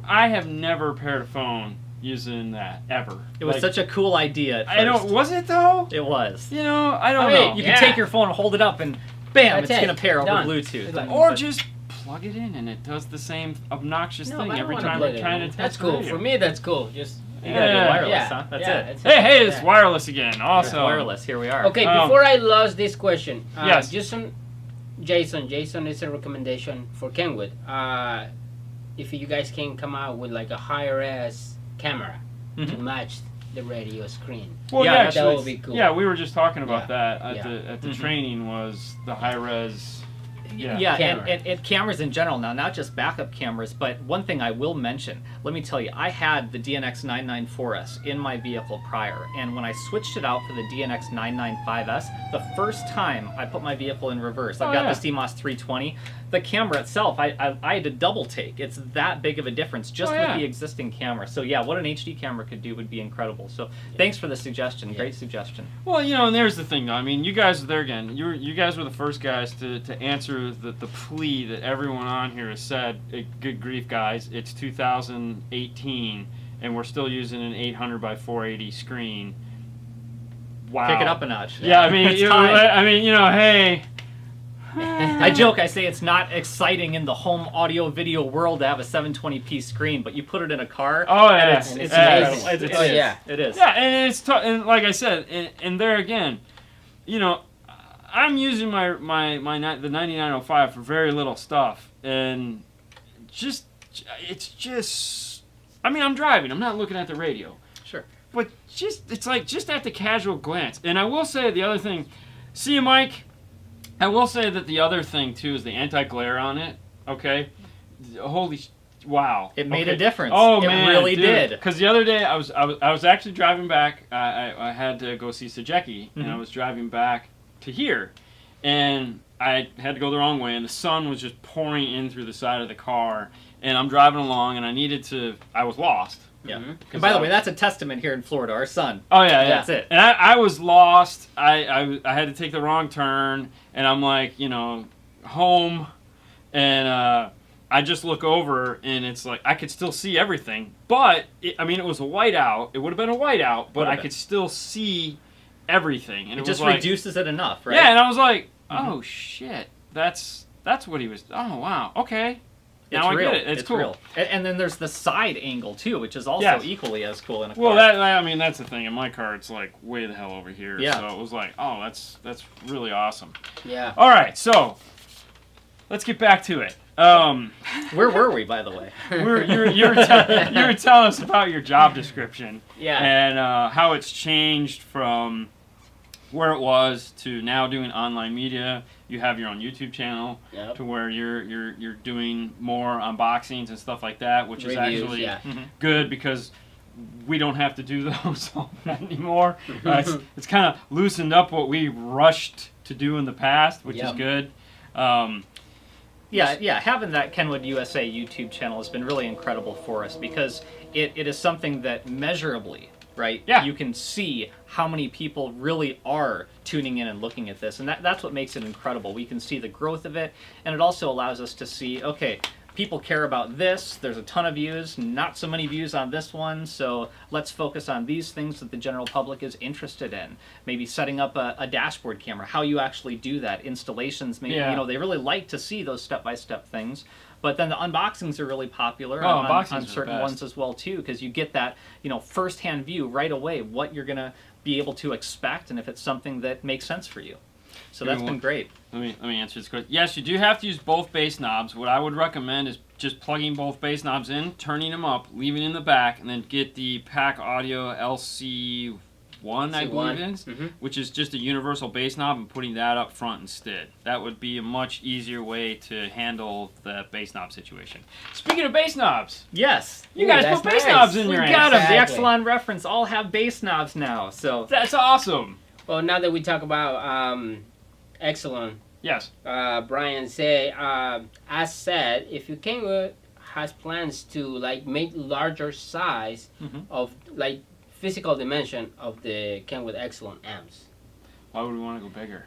I have never paired a phone using that ever. It was such a cool idea at first. I don't. Was it though? It was. You know, I don't know. You can take your phone, hold it up, and bam, That's it's it. gonna pair over Done. Bluetooth. Or just plug it in and it does the same obnoxious No, thing I don't every wanna time plug you're it trying in. to test That's cool. radio. For me, that's cool. Just You gotta go wireless, huh? That's it. it's Hey, it. it's wireless again. Awesome. Wireless. Here we are. Okay, before I lost this question, Yes. Jason is a recommendation for Kenwood. If you guys can come out with like a higher res camera to match the radio screen. Well, Yeah, yeah, that actually, would be cool. Yeah, we were just talking about Yeah. that at the Mhm. training was the high res. Yeah, Camera. and cameras in general now, not just backup cameras, but one thing I will mention, let me tell you, I had the DNX 994S in my vehicle prior, and when I switched it out for the DNX 995S, the first time I put my vehicle in reverse, I've got the CMOS 320, the camera itself, I had to double take. It's that big of a difference just with the existing camera. So yeah, what an HD camera could do would be incredible. So thanks for the suggestion. Great suggestion. Well, you know, and there's the thing though. I mean, you guys there again. You guys were the first guys to answer the plea that everyone on here has said. Good grief, guys! It's 2018, and we're still using an 800 by 480 screen. Wow! Pick it up a notch. Yeah, I mean, It's time. hey. I joke, I say it's not exciting in the home audio video world to have a 720p screen, but you put it in a car, and it's amazing. It is. It is. Yeah, and it's and like I said, and there again, you know, I'm using the 9905 for very little stuff, and it's just, I mean, I'm driving, I'm not looking at the radio, Sure. but it's like just at the casual glance, and I will say the other thing, see you, Mike. I will say that the other thing too is the anti-glare on it. Okay, holy, wow! It made a difference. Oh it man, really did. Because the other day I was actually driving back. I had to go see Sajeki, and I was driving back to here, and I had to go the wrong way, and the sun was just pouring in through the side of the car, and I'm driving along, and I was lost. Yeah. And by the way, that's a testament here in Florida. Our sun. Oh yeah. That's it. And I was lost. I had to take the wrong turn, and I'm like, you know, home, and I just look over, and it's like I could still see everything, but it was a whiteout. It would have been a whiteout, but I could still see everything, and It it just was like, reduces it enough, right? yeah. And I was like, oh shit, that's what he was. Oh wow, okay. Now It's real. I get it. It's cool. Real. And then there's the side angle too, which is also equally as cool in a car. Well, that's the thing. In my car, it's like way the hell over here. Yeah. So it was like, oh, that's really awesome. Yeah. All right, so let's get back to it. Where were we, by the way? You were telling us about your job description. Yeah. And how it's changed from where it was to now doing online media. You have your own YouTube channel to where you're doing more unboxings and stuff like that, which is actually good because we don't have to do those all that anymore. It's kind of loosened up what we rushed to do in the past, which is good. Yeah, having that Kenwood USA YouTube channel has been really incredible for us because it is something that measurably, right? Yeah. You can see how many people really are tuning in and looking at this, and that's what makes it incredible. We can see the growth of it, and it also allows us to see, okay, people care about this. There's a ton of views, not so many views on this one. So let's focus on these things that the general public is interested in. Maybe setting up a dashboard camera, how you actually do that, installations. Maybe they really like to see those step-by-step things. But then the unboxings are really popular on certain ones as well too, because you get that first-hand view right away, what you're gonna be able to expect, and if it's something that makes sense for you. So that's been great. Let me answer this question. Yes, you do have to use both bass knobs. What I would recommend is just plugging both bass knobs in, turning them up, leaving in the back, and then get the Pack Audio LC1, I believe it is, which is just a universal bass knob, and putting that up front instead. That would be a much easier way to handle the bass knob situation. Speaking of bass knobs, yes, you guys put bass knobs in your amps. We got them. The Exelon reference all have bass knobs now, so that's awesome. Well, now that we talk about Exelon, yes, Brian say, as said, if you Kenwood has plans to like make larger size of like physical dimension of the Kenwood Exelon amps. Why would we want to go bigger?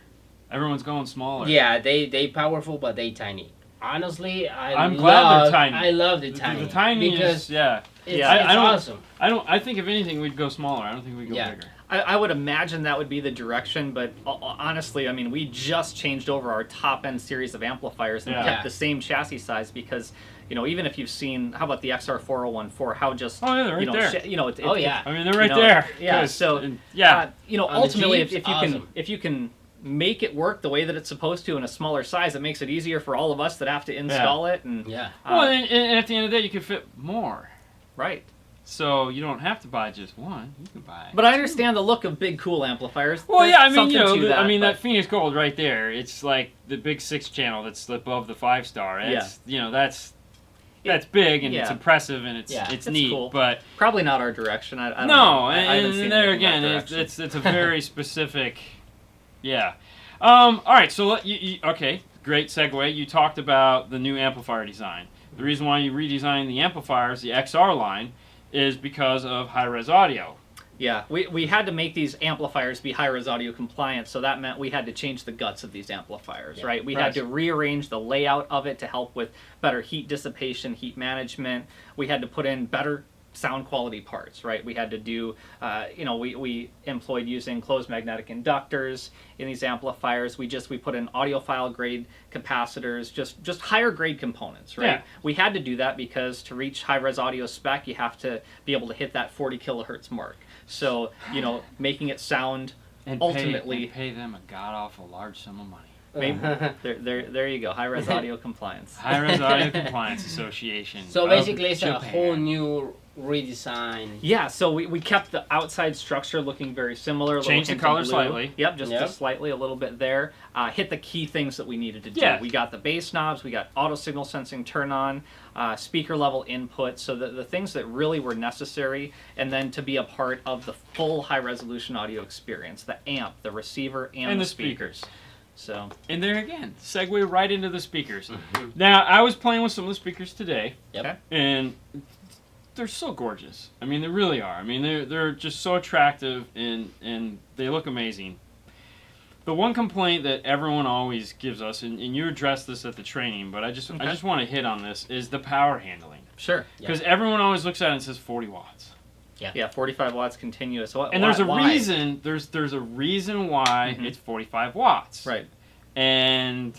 Everyone's going smaller. Yeah, they powerful, but they tiny. Honestly, I'm glad they're tiny. I love the tiny. The tiny because it's awesome. I think if anything, we'd go smaller. I don't think we'd go bigger. I would imagine that would be the direction, but honestly, I mean, we just changed over our top-end series of amplifiers and kept the same chassis size because, even if you've seen, how about the XR4014, how just... Oh, yeah, they're right there. I mean, they're right there. Yeah, so, ultimately, if you can make it work the way that it's supposed to in a smaller size, it makes it easier for all of us that have to install it. And well, and at the end of the day, you can fit more. Right. So you don't have to buy just one. You can buy. But I understand the look of big, cool amplifiers. Well, yeah, I mean, that Phoenix Gold right there. It's like the big 6-channel that's above the 5-star. It's that's big and it's impressive and it's neat. Cool. But probably not our direction. I don't know. And there again, it's a very specific. Yeah. All right. So okay. Great segue. You talked about the new amplifier design. The reason why you redesigned the amplifiers, the XR line, is because of high-res audio. Yeah, we had to make these amplifiers be high-res audio compliant, so that meant we had to change the guts of these amplifiers, right? We had to rearrange the layout of it to help with better heat dissipation, heat management. We had to put in better sound quality parts, right? We had to do, we employed using closed magnetic inductors in these amplifiers. We put in audiophile grade capacitors, just higher grade components, right? Yeah. We had to do that because to reach high-res audio spec, you have to be able to hit that 40 kilohertz mark. So, making it sound and ultimately... pay them a god-awful large sum of money. Maybe. there you go. High-res audio compliance. High-res audio compliance association. So basically, it's a whole new redesign. Yeah. So we kept the outside structure looking very similar. Changed the color slightly. Yep. Just slightly, a little bit there. Hit the key things that we needed to do. Yeah. We got the bass knobs. We got auto signal sensing turn on, speaker level input. So the things that really were necessary, and then to be a part of the full high resolution audio experience: the amp, the receiver, and the speakers. So, and there again, segue right into the speakers. Now, I was playing with some of the speakers today, and they're so gorgeous. I mean, they really are. I mean, they're just so attractive, and they look amazing. The one complaint that everyone always gives us, and you addressed this at the training, but I just want to hit on this, is the power handling. Sure. Because everyone always looks at it and says 40 watts. Yeah, 45 watts continuous. And there's a reason. There's a reason why it's 45 watts. Right. And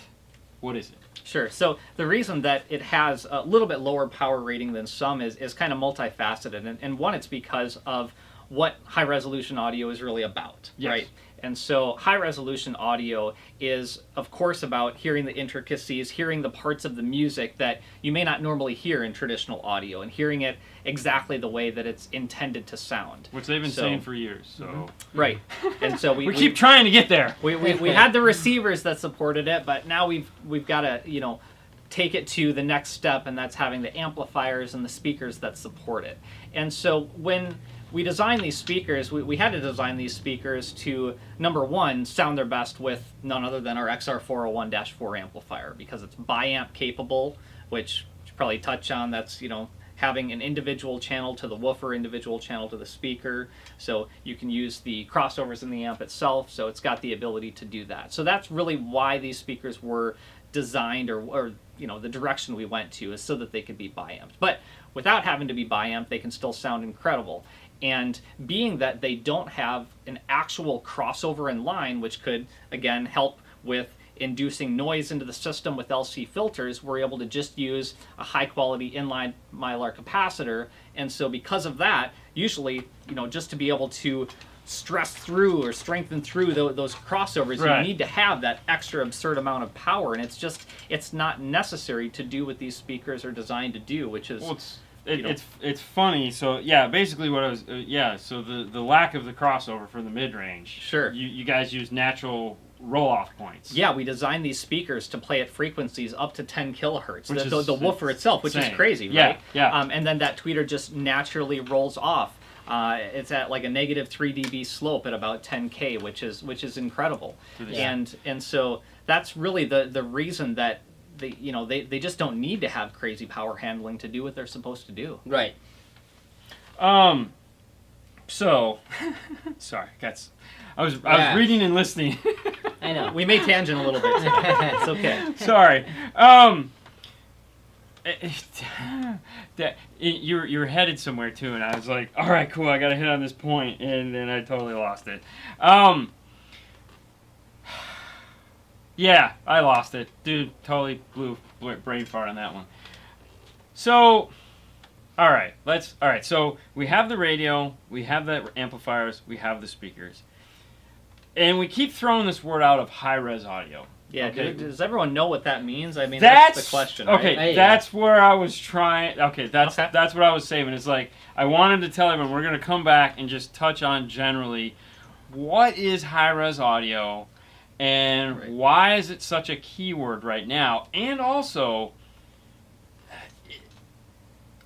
what is it? Sure. So the reason that it has a little bit lower power rating than some is kind of multifaceted. And one, it's because of what high resolution audio is really about. Yes. Right. And so high resolution audio is, of course, about hearing the intricacies, hearing the parts of the music that you may not normally hear in traditional audio, and hearing it exactly the way that it's intended to sound. Which they've been saying for years. So Right. And so we keep trying to get there. We had the receivers that supported it, but now we've got to, take it to the next step, and that's having the amplifiers and the speakers that support it. And so when we designed these speakers, we had to design these speakers to, number one, sound their best with none other than our XR401-4 amplifier, because it's bi-amp capable, which you should probably touch on. That's, having an individual channel to the woofer, individual channel to the speaker, so you can use the crossovers in the amp itself, so it's got the ability to do that. So that's really why these speakers were designed or the direction we went to is so that they could be bi-amped. But without having to be bi-amped, they can still sound incredible. And being that they don't have an actual crossover in line, which could, again, help with inducing noise into the system with LC filters, we're able to just use a high-quality inline Mylar capacitor. And so because of that, usually, just to be able to stress through or strengthen through those crossovers, right, you need to have that extra absurd amount of power. And it's not necessary to do what these speakers are designed to do, which is... Well, it's funny. So yeah, basically what I was So the lack of the crossover for the mid range. Sure. You guys use natural roll off points. Yeah, we designed these speakers to play at frequencies up to 10 kilohertz. Which The woofer itself, which insane. is crazy, Yeah, right? yeah. And then that tweeter just naturally rolls off. It's at like a negative 3 dB slope at about 10K, which is incredible. Yeah. And so that's really the reason that they just don't need to have crazy power handling to do what they're supposed to do. Right. So, sorry, I was reading and listening. I know. We may tangent a little bit. It's okay. Sorry. You're headed somewhere too, and I was like, all right, cool, I got to hit on this point, and then I totally lost it. Yeah, I lost it. Dude, totally blew brain fart on that one. So, all right, so we have the radio, we have the amplifiers, we have the speakers. And we keep throwing this word out of high-res audio. Yeah, okay. Does everyone know what that means? I mean, that's the question, right? Okay, that's where I was trying... Okay, that's what I was saving. It's like, I wanted to tell everyone, we're going to come back and just touch on generally, what is high-res audio, and why is it such a keyword right now? And also,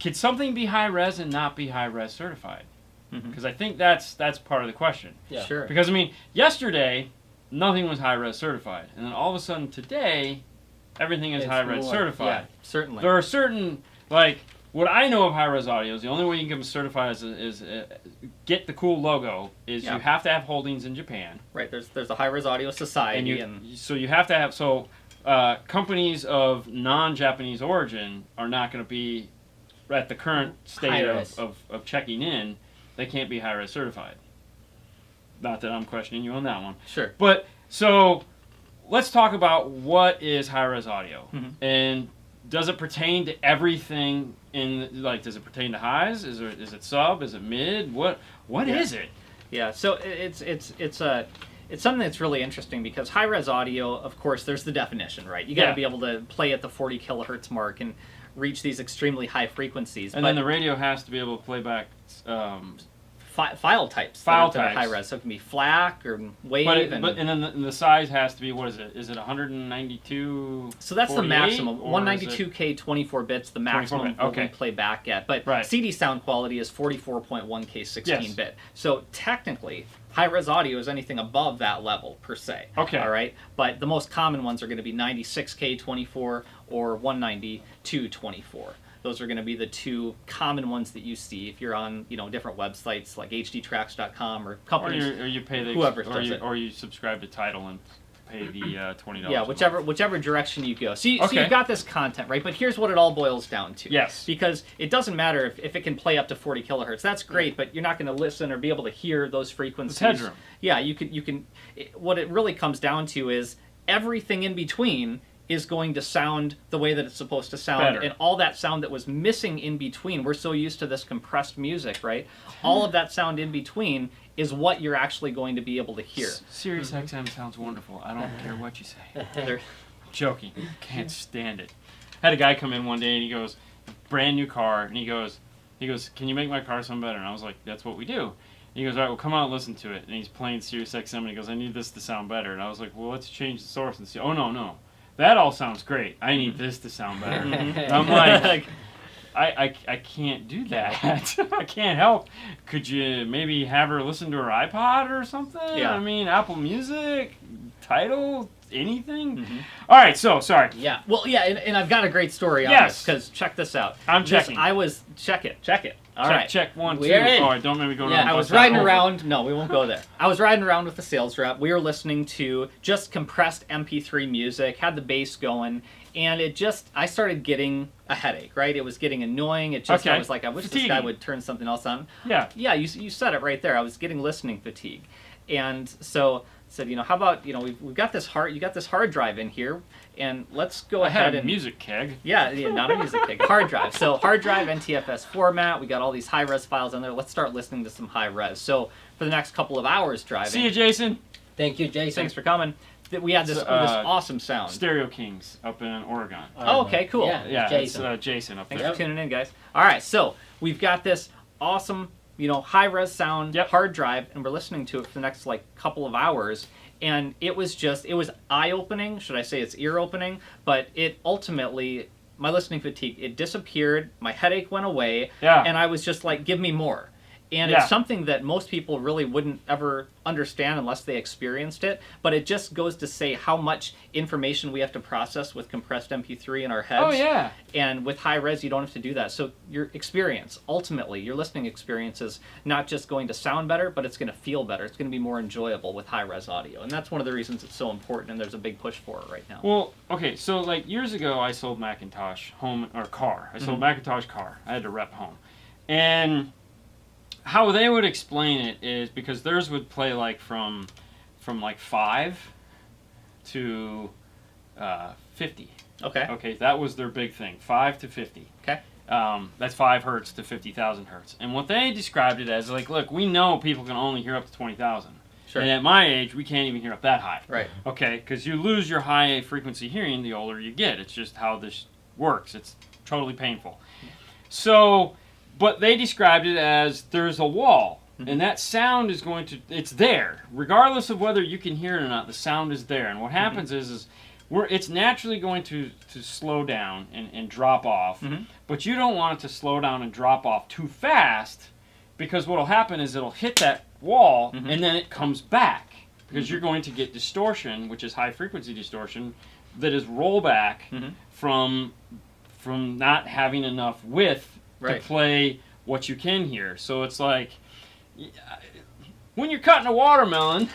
could something be high-res and not be high-res certified? Because I think that's part of the question. Yeah. Sure. Because, I mean, yesterday, nothing was high-res certified. And then all of a sudden today, everything is high-res certified. Yeah, certainly. There are certain, like, what I know of high-res audio is the only way you can get them certified is get the cool logo, is you have to have holdings in Japan. Right, there's a high-res audio society. So you have to have, companies of non-Japanese origin are not going to be, at the current state of checking in, they can't be high-res certified. Not that I'm questioning you on that one. Sure. But, so, let's talk about what is high-res audio. And does it pertain to everything does it pertain to highs? Is it sub? Is it mid? What is it? Yeah, so it's something that's really interesting because high-res audio, of course, there's the definition, right? You got to be able to play at the 40 kilohertz mark and reach these extremely high frequencies. And then the radio has to be able to play back file types. That are high res, so it can be FLAC or wave. And then the size has to be, what is it? Is it 192? So that's the maximum. 192K 24 bits, the maximum we play back at. But CD sound quality is 44.1K 16 bit. So technically, high res audio is anything above that level per se. Okay. All right. But the most common ones are going to be 96K 24 or 192 24. Those are going to be the two common ones that you see if you're on, different websites like hdtracks.com or companies. Or you pay or you subscribe to Tidal and pay the $20. Yeah, whichever direction you go. So you've got this content, right? But here's what it all boils down to. Yes. Because it doesn't matter if it can play up to 40 kilohertz. That's great, but you're not going to listen or be able to hear those frequencies. It's headroom. Yeah, you can. What it really comes down to is everything in between is going to sound the way that it's supposed to sound. Better. And all that sound that was missing in between, we're so used to this compressed music, right? All of that sound in between is what you're actually going to be able to hear. Sirius XM sounds wonderful. I don't care what you say. Joking. Can't stand it. Had a guy come in one day and he goes, brand new car, and he goes, can you make my car sound better? And I was like, that's what we do. And he goes, all right, well, come on, listen to it. And he's playing Sirius XM, and he goes, I need this to sound better. And I was like, well, let's change the source and see. Oh, no. That all sounds great. I need this to sound better. I'm like, I can't do that. I can't help. Could you maybe have her listen to her iPod or something? Yeah. I mean, Apple Music, Tidal, anything. Mm-hmm. All right, so sorry. Yeah. Well, yeah, and I've got a great story on Yes. this, because check this out. I'm checking. Check it. All right. Check 1, 2. We're in. All right, don't make me go Yeah, down. I was riding around. No, we won't go there. I was riding around with the sales rep. We were listening to just compressed MP3 music, had the bass going, and I started getting a headache, right? It was getting annoying. It just, I was like, I wish this guy would turn something else on. Yeah. Yeah, you said it right there. I was getting listening fatigue. And so I said, how about, we've got this you got this hard drive in here, and let's go I ahead had a and music keg. Yeah, not a music keg, hard drive. So hard drive, NTFS format. We got all these high-res files on there. Let's start listening to some high-res. So for the next couple of hours driving. See you, Jason. Thank you, Jason. Thanks for coming. We had this awesome sound. Stereo Kings up in Oregon. Oh, okay, cool. Yeah, Jason. Jason. It's Jason up Thanks there. for tuning in, guys. All right, so we've got this awesome, high-res sound hard drive, and we're listening to it for the next couple of hours. And it was eye-opening. Should I say it's ear-opening? But it ultimately, my listening fatigue, it disappeared. My headache went away. Yeah. And I was just like, give me more. And Yeah. it's something that most people really wouldn't ever understand unless they experienced it. But it just goes to say how much information we have to process with compressed MP3 in our heads. Oh, yeah. And with high res, you don't have to do that. So your experience, ultimately, your listening experience is not just going to sound better, but it's going to feel better. It's going to be more enjoyable with high res audio. And that's one of the reasons it's so important, and there's a big push for it right now. Well, okay, so years ago, I sold Macintosh car. I sold Macintosh car. I had to rep home. And how they would explain it is because theirs would play from 5 to 50. Okay. Okay, that was their big thing, 5 to 50. Okay. That's 5 hertz to 50,000 hertz. And what they described it as, look, we know people can only hear up to 20,000. Sure. And at my age, we can't even hear up that high. Right. Okay, because you lose your high frequency hearing the older you get. It's just how this works. It's totally painful. So, but they described it as there's a wall, and that sound is it's there. Regardless of whether you can hear it or not, the sound is there. And what happens is it's naturally going to slow down and drop off, but you don't want it to slow down and drop off too fast, because what will happen is it'll hit that wall, and then it comes back, because you're going to get distortion, which is high frequency distortion, that is rollback from not having enough width to play what you can hear. So it's like when you're cutting a watermelon,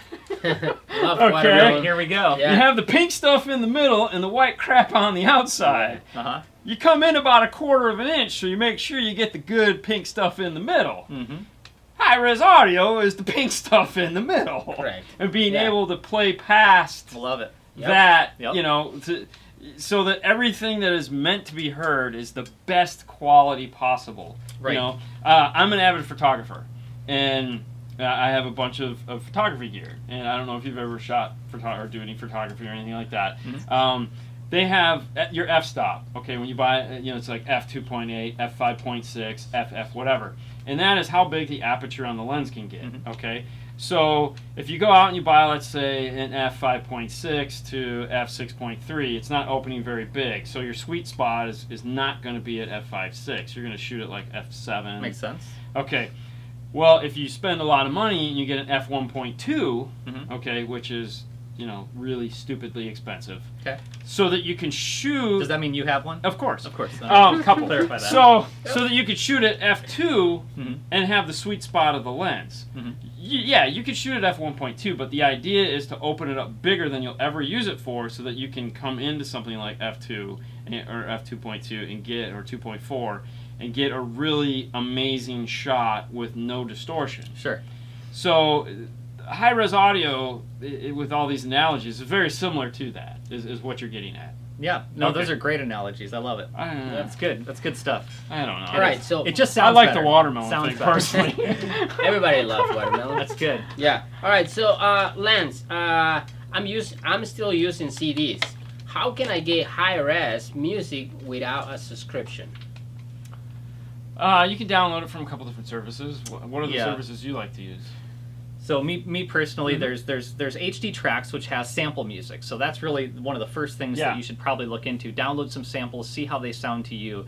Love okay, watermelon. Here we go. Yeah. you have the pink stuff in the middle and the white crap on the outside. Uh-huh. You come in about 1/4 of an inch, so you make sure you get the good pink stuff in the middle. High-res audio is the pink stuff in the middle. Correct. And being able to play past Love it. that, Yep. so that everything that is meant to be heard is the best quality possible. Right. I'm an avid photographer, and I have a bunch of photography gear, and I don't know if you've ever shot or do any photography or anything like that. They have your f-stop. Okay, when you buy, it's like f2.8, f5.6, ff whatever, and that is how big the aperture on the lens can get. Okay. So if you go out and you buy, let's say, an f5.6 to f6.3, it's not opening very big. So your sweet spot is not going to be at f5.6. You're going to shoot it like f7. Makes sense. Okay. Well, if you spend a lot of money and you get an f1.2, okay, which is, really stupidly expensive. Okay. So that you can shoot. Does that mean you have one? Of course. Of course. Couple. Clarify that. So that you could shoot at f2 and have the sweet spot of the lens. Yeah, you could shoot at f1.2, but the idea is to open it up bigger than you'll ever use it for, so that you can come into something like f2 or f2.2 and get, or 2.4, and get a really amazing shot with no distortion. Sure. So high-res audio, with all these analogies, is very similar to that, is what you're getting at. Yeah. No, Okay. those are great analogies. I love it. I don't know. That's good. That's good stuff. I don't know. All right, so It just I sounds like better. the watermelon Sounds thing, better. personally. everybody loves watermelon. That's good. Yeah. All right. So, Lance, I'm still using CDs. How can I get high-res music without a subscription? You can download it from a couple different services. What are the Yeah. services you like to use? So me personally, Mm-hmm. there's HD Tracks, which has sample music. So that's really one of the first things Yeah. that you should probably look into. Download some samples, see how they sound to you.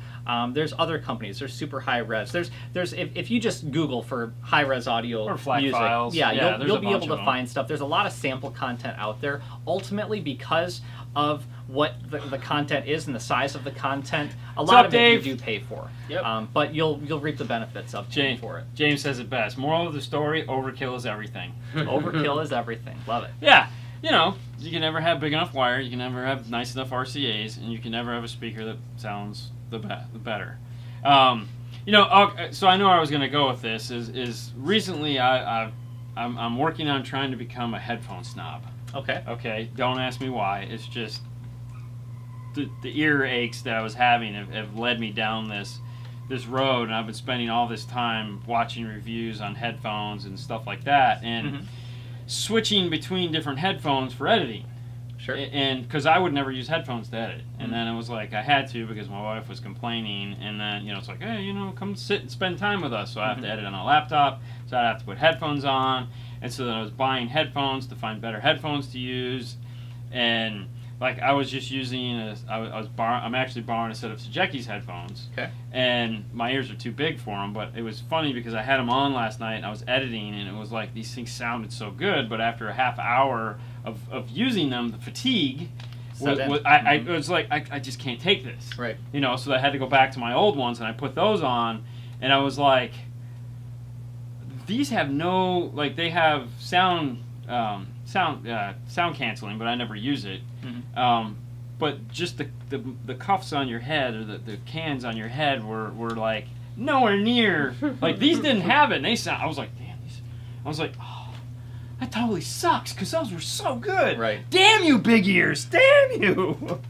There's other companies. There's Super High Res. There's if you just Google for high res audio Or FLAC music, files. yeah, Yeah, there's you'll a be bunch able of to them. find stuff. There's a lot of sample content out there. Ultimately, because of what the content is and the size of the content, a lot up, of it Dave? you do pay for. Yep. But you'll reap the benefits of paying for it. James says it best. Moral of the story: overkill is everything. Overkill is everything. Love it. Yeah, you can never have big enough wire, you can never have nice enough RCA's, and you can never have a speaker that sounds the better. So I know where I was going to go with this. Is recently I'm working on trying to become a headphone snob. Okay. Okay, don't ask me why. It's just the ear aches that I was having have led me down this road, and I've been spending all this time watching reviews on headphones and stuff like that, and switching between different headphones for editing. Sure. And because I would never use headphones to edit, and then it was like I had to because my wife was complaining, and then it's like, hey, come sit and spend time with us. So I have to edit on a laptop, so I have to put headphones on, and so then I was buying headphones to find better headphones to use, and like I was just using I'm actually borrowing a set of Sajeki's headphones. Okay. And my ears are too big for them, but it was funny because I had them on last night and I was editing, and it was like these things sounded so good, but after a half hour of using them, the fatigue it was like I just can't take this. Right. So I had to go back to my old ones, and I put those on, and I was like, these have no, like, they have sound canceling, but I never use it. But just the cuffs on your head, or the cans on your head were like nowhere near, like these didn't have it, and I was like, damn, I was like, oh, that totally sucks, because those were so good. Right. Damn you, big ears, damn you.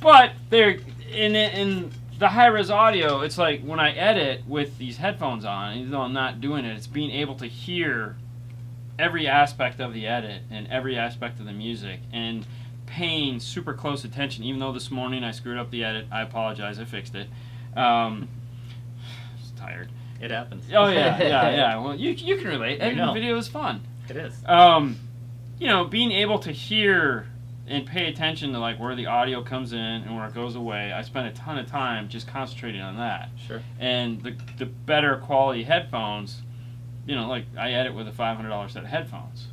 But they're in the high-res audio, it's like when I edit with these headphones on, even though I'm not doing it, it's being able to hear every aspect of the edit and every aspect of the music, and paying super close attention. Even though this morning I screwed up the edit, I apologize, I fixed it. I was tired. It happens. Oh yeah. Well, you can relate. Editing video is fun. It is. Being able to hear and pay attention to like where the audio comes in and where it goes away. I spent a ton of time just concentrating on that. Sure. And the better quality headphones, like I edit with a $500 set of headphones.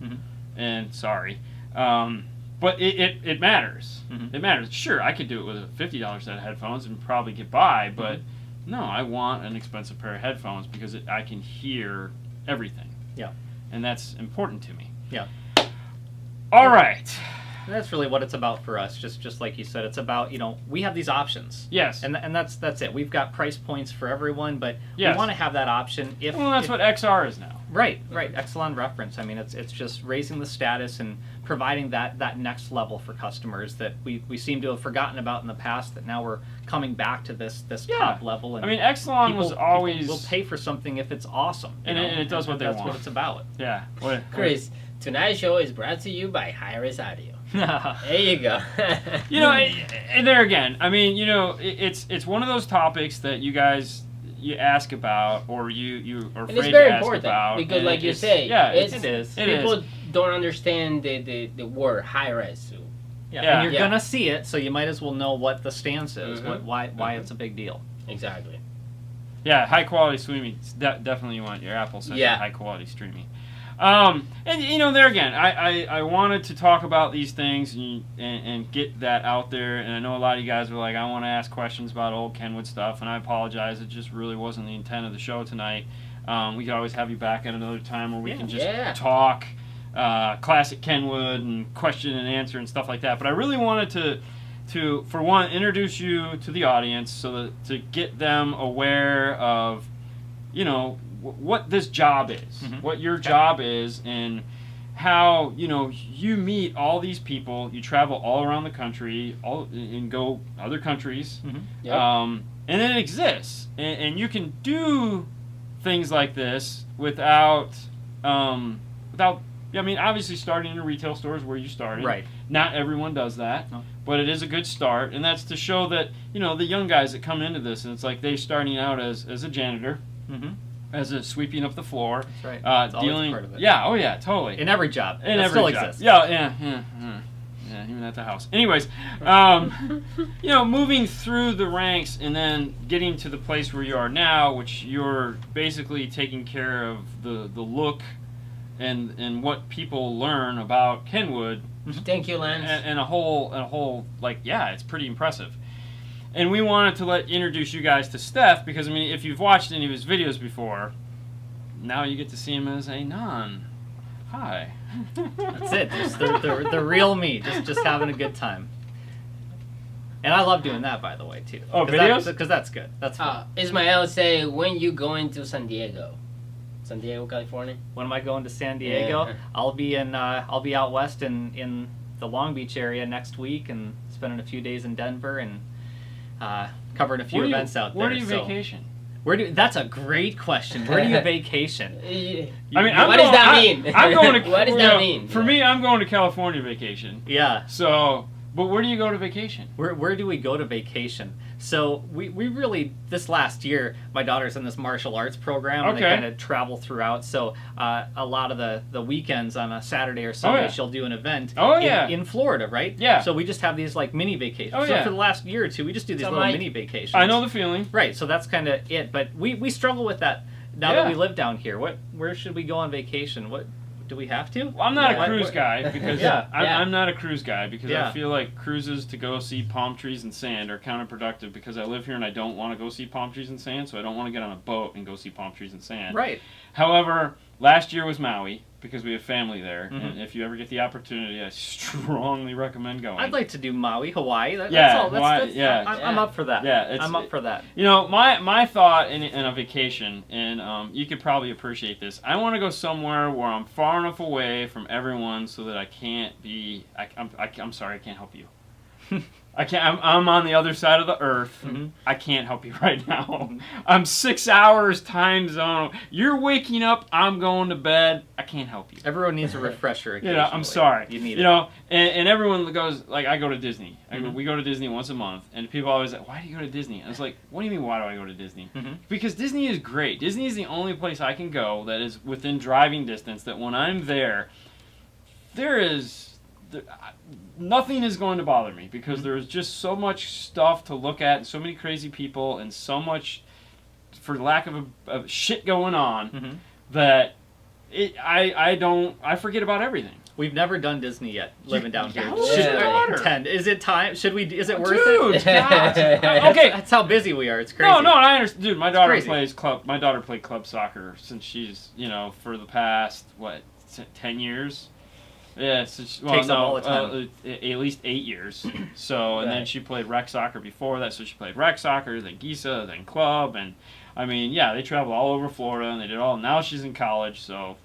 And sorry. But it matters. It matters. Sure, I could do it with a $50 set of headphones and probably get by, but no, I want an expensive pair of headphones because I can hear everything. Yeah. And that's important to me. Yeah. All right. And that's really what it's about for us. Just like you said, it's about, we have these options. Yes. And that's it. We've got price points for everyone, but Yes. we want to have that option. That's what XR is now. Right. Excellent reference. I mean, it's just raising the status and providing that next level for customers that we seem to have forgotten about in the past, that now we're coming back to this top level. And I mean, Exelon was always... People will pay for something if it's awesome. And it does what they want. That's what it's about. Yeah. Chris, tonight's show is brought to you by Hi-Res Audio. There you go. And there again, I mean, it's one of those topics that you guys ask about, or you are And afraid it's very to ask important about, because, like you say, it is. People don't understand the word high-res. So. Yeah. And you're gonna see it, so you might as well know what the stance is, why it's a big deal. Exactly. Yeah, high quality streaming. Definitely you want your Apple centric high quality streaming. And there again, I wanted to talk about these things and get that out there. And I know a lot of you guys were like, I want to ask questions about old Kenwood stuff, and I apologize. It just really wasn't the intent of the show tonight. We could always have you back at another time where we can just talk classic Kenwood and question and answer and stuff like that. But I really wanted to for one, introduce you to the audience so that to get them aware of, what this job is, what your job is, and how you meet all these people. You travel all around the country, and go other countries, and it exists, and you can do things like this without. I mean, obviously, starting in retail stores where you started. Right. Not everyone does that, but it is a good start, and that's to show that the young guys that come into this, and it's like they're starting out as a janitor. as a sweeping up the floor. That's right. It's always dealing. part of it. Yeah. Oh yeah. Totally. In every job. In that every still job. exists. Yeah, even at the house. Anyways, moving through the ranks and then getting to the place where you are now, which you're basically taking care of the look and what people learn about Kenwood. Thank you, Lance. And a whole it's pretty impressive. And we wanted to introduce you guys to Steph because I mean, if you've watched any of his videos before, now you get to see him as a non. Hi. That's it. Just the real me. Just having a good time. And I love doing that, by the way, too. Oh, videos? Because that's good. That's fun. Ismael say, when you going to San Diego? San Diego, California? When am I going to San Diego? Yeah. I'll be out west in the Long Beach area next week and spending a few days in Denver and covering a few events out there. Where do you vacation? That's a great question. Where do you vacation? What does that mean? I'm going to. What does that mean? For me, I'm going to California vacation. Yeah. So, but where do you go to vacation? Where do we go to vacation? So we really, this last year, my daughter's in this martial arts program, and they kind of travel throughout. So a lot of the weekends on a Saturday or Sunday, she'll do an event in Florida, right? Yeah. So we just have these like mini vacations. Oh, so for the last year or two, we just do these little mini vacations. I know the feeling. Right, so that's kind of it. But we struggle with that now that we live down here. Where should we go on vacation? Do we have to? Well, I'm not a cruise guy because I'm not a cruise guy because Yeah. I feel like cruises to go see palm trees and sand are counterproductive because I live here and I don't want to go see palm trees and sand, so I don't want to get on a boat and go see palm trees and sand. Right. However, last year was Maui because we have family there, Mhm. and if you ever get the opportunity, I strongly recommend going. I'd like to do Maui, Hawaii. That's Yeah, all. Hawaii, yeah. I'm up for that. Yeah, I'm up for that. You know, my thought in a vacation, and you could probably appreciate this. I want to go somewhere where I'm far enough away from everyone so that I can't be. I'm sorry, I can't help you. I can't. I'm on the other side of the earth. Mm-hmm. I can't help you right now. I'm 6 hours time zone. You're waking up. I'm going to bed. I can't help you. Everyone needs a refresher occasionally. I'm sorry. You need it. And everyone goes, like, I go to Disney. Mm-hmm. We go to Disney once a month, and people always like, why do you go to Disney? And I was like, what do you mean, why do I go to Disney? Mm-hmm. Because Disney is great. Disney is the only place I can go that is within driving distance, that when I'm there nothing is going to bother me because there's just so much stuff to look at and so many crazy people and so much, for lack of shit going on, that I forget about everything. We've never done Disney yet, living down here. Is it time? Is it worth it? Dude, God. Okay. That's how busy we are. It's crazy. No, I understand. Dude, my daughter crazy. My daughter played club soccer since she's, for the past, 10 years? Yeah, so Takes up all the time. At least 8 years. So, and then she played rec soccer before that. So she played rec soccer, then Gisa, then club, and I mean, yeah, they traveled all over Florida, and they did all. Now she's in college, so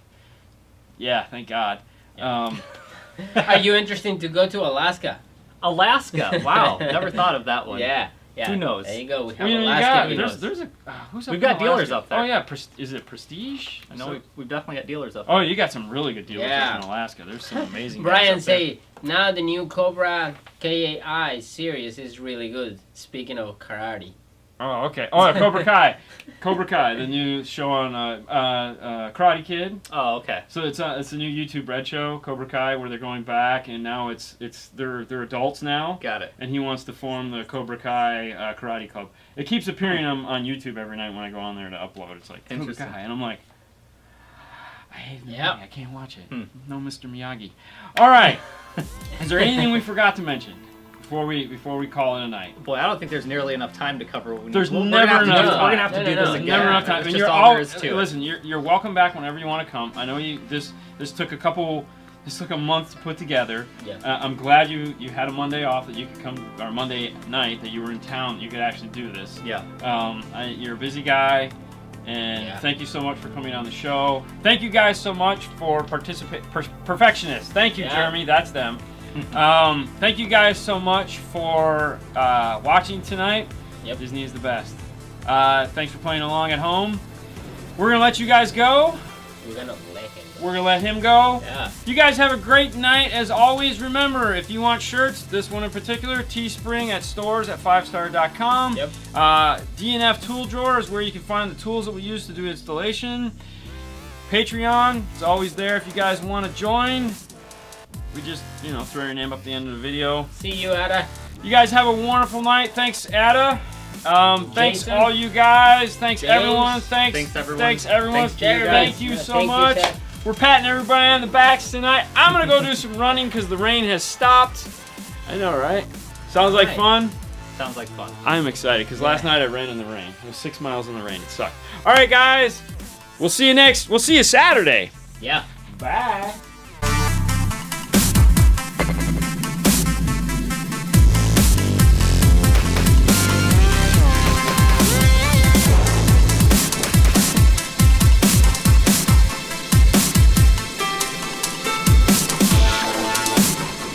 yeah, thank God. Are you interested to go to Alaska? Alaska. Wow, never thought of that one. Yeah. Who knows? There you go. We have Alaska. There's a who's up We've got in Alaska? dealers up there. Oh yeah, is it Prestige? I know we've definitely got dealers up Oh, there. you got some really good dealers Yeah. up in Alaska. There's some amazing. Brian guys up there. say now the new Cobra KAI series is really good. Speaking of karate. Oh, okay. Oh, Cobra Kai. Cobra Kai, the new show on Karate Kid. Oh, okay. So it's a new YouTube Red show, Cobra Kai, where they're going back, and now they're adults now. Got it. And he wants to form the Cobra Kai Karate Club. It keeps appearing on YouTube every night when I go on there to upload. It's like Cobra Kai, and I'm like, I hate Miyagi. I can't watch it. No, Mr. Miyagi. All right. Is there anything we forgot to mention before we call it a night? Boy, I don't think there's nearly enough time to cover. There's never enough time. We're gonna have to do this again. Never enough time. It's And just you're all there is to it. listen. You're welcome back whenever you want to come. I know this took a couple. This took a month to put together. Yeah. I'm glad you had a Monday off that you could come, or Monday night that you were in town. You could actually do this. Yeah. You're a busy guy, and thank you so much for coming on the show. Thank you guys so much for perfectionists. Thank you, Jeremy. That's them. Thank you guys so much for watching tonight. Yep. Disney is the best. Thanks for playing along at home. We're gonna let you guys go. We're gonna let him go. We're going to let him go. Yeah. You guys have a great night. As always, remember, if you want shirts, this one in particular, Teespring at stores at 5star.com. Yep. DNF Tool Drawer is where you can find the tools that we use to do installation. Patreon is always there if you guys want to join. We just, throw your name up at the end of the video. See you, Ada. You guys have a wonderful night. Thanks, Ada. Thanks Jason. all you guys. Thanks James. everyone. Thanks everyone. Thanks everyone. Thanks, Jeremy. Thank you Yeah, so thank you, much. Seth. We're patting everybody on the backs tonight. I'm gonna go do some running because the rain has stopped. I know, right? Sounds like Right. fun. Sounds like fun. I'm excited because last night I ran in the rain. It was 6 miles in the rain. It sucked. All right, guys. We'll see you Saturday. Yeah. Bye.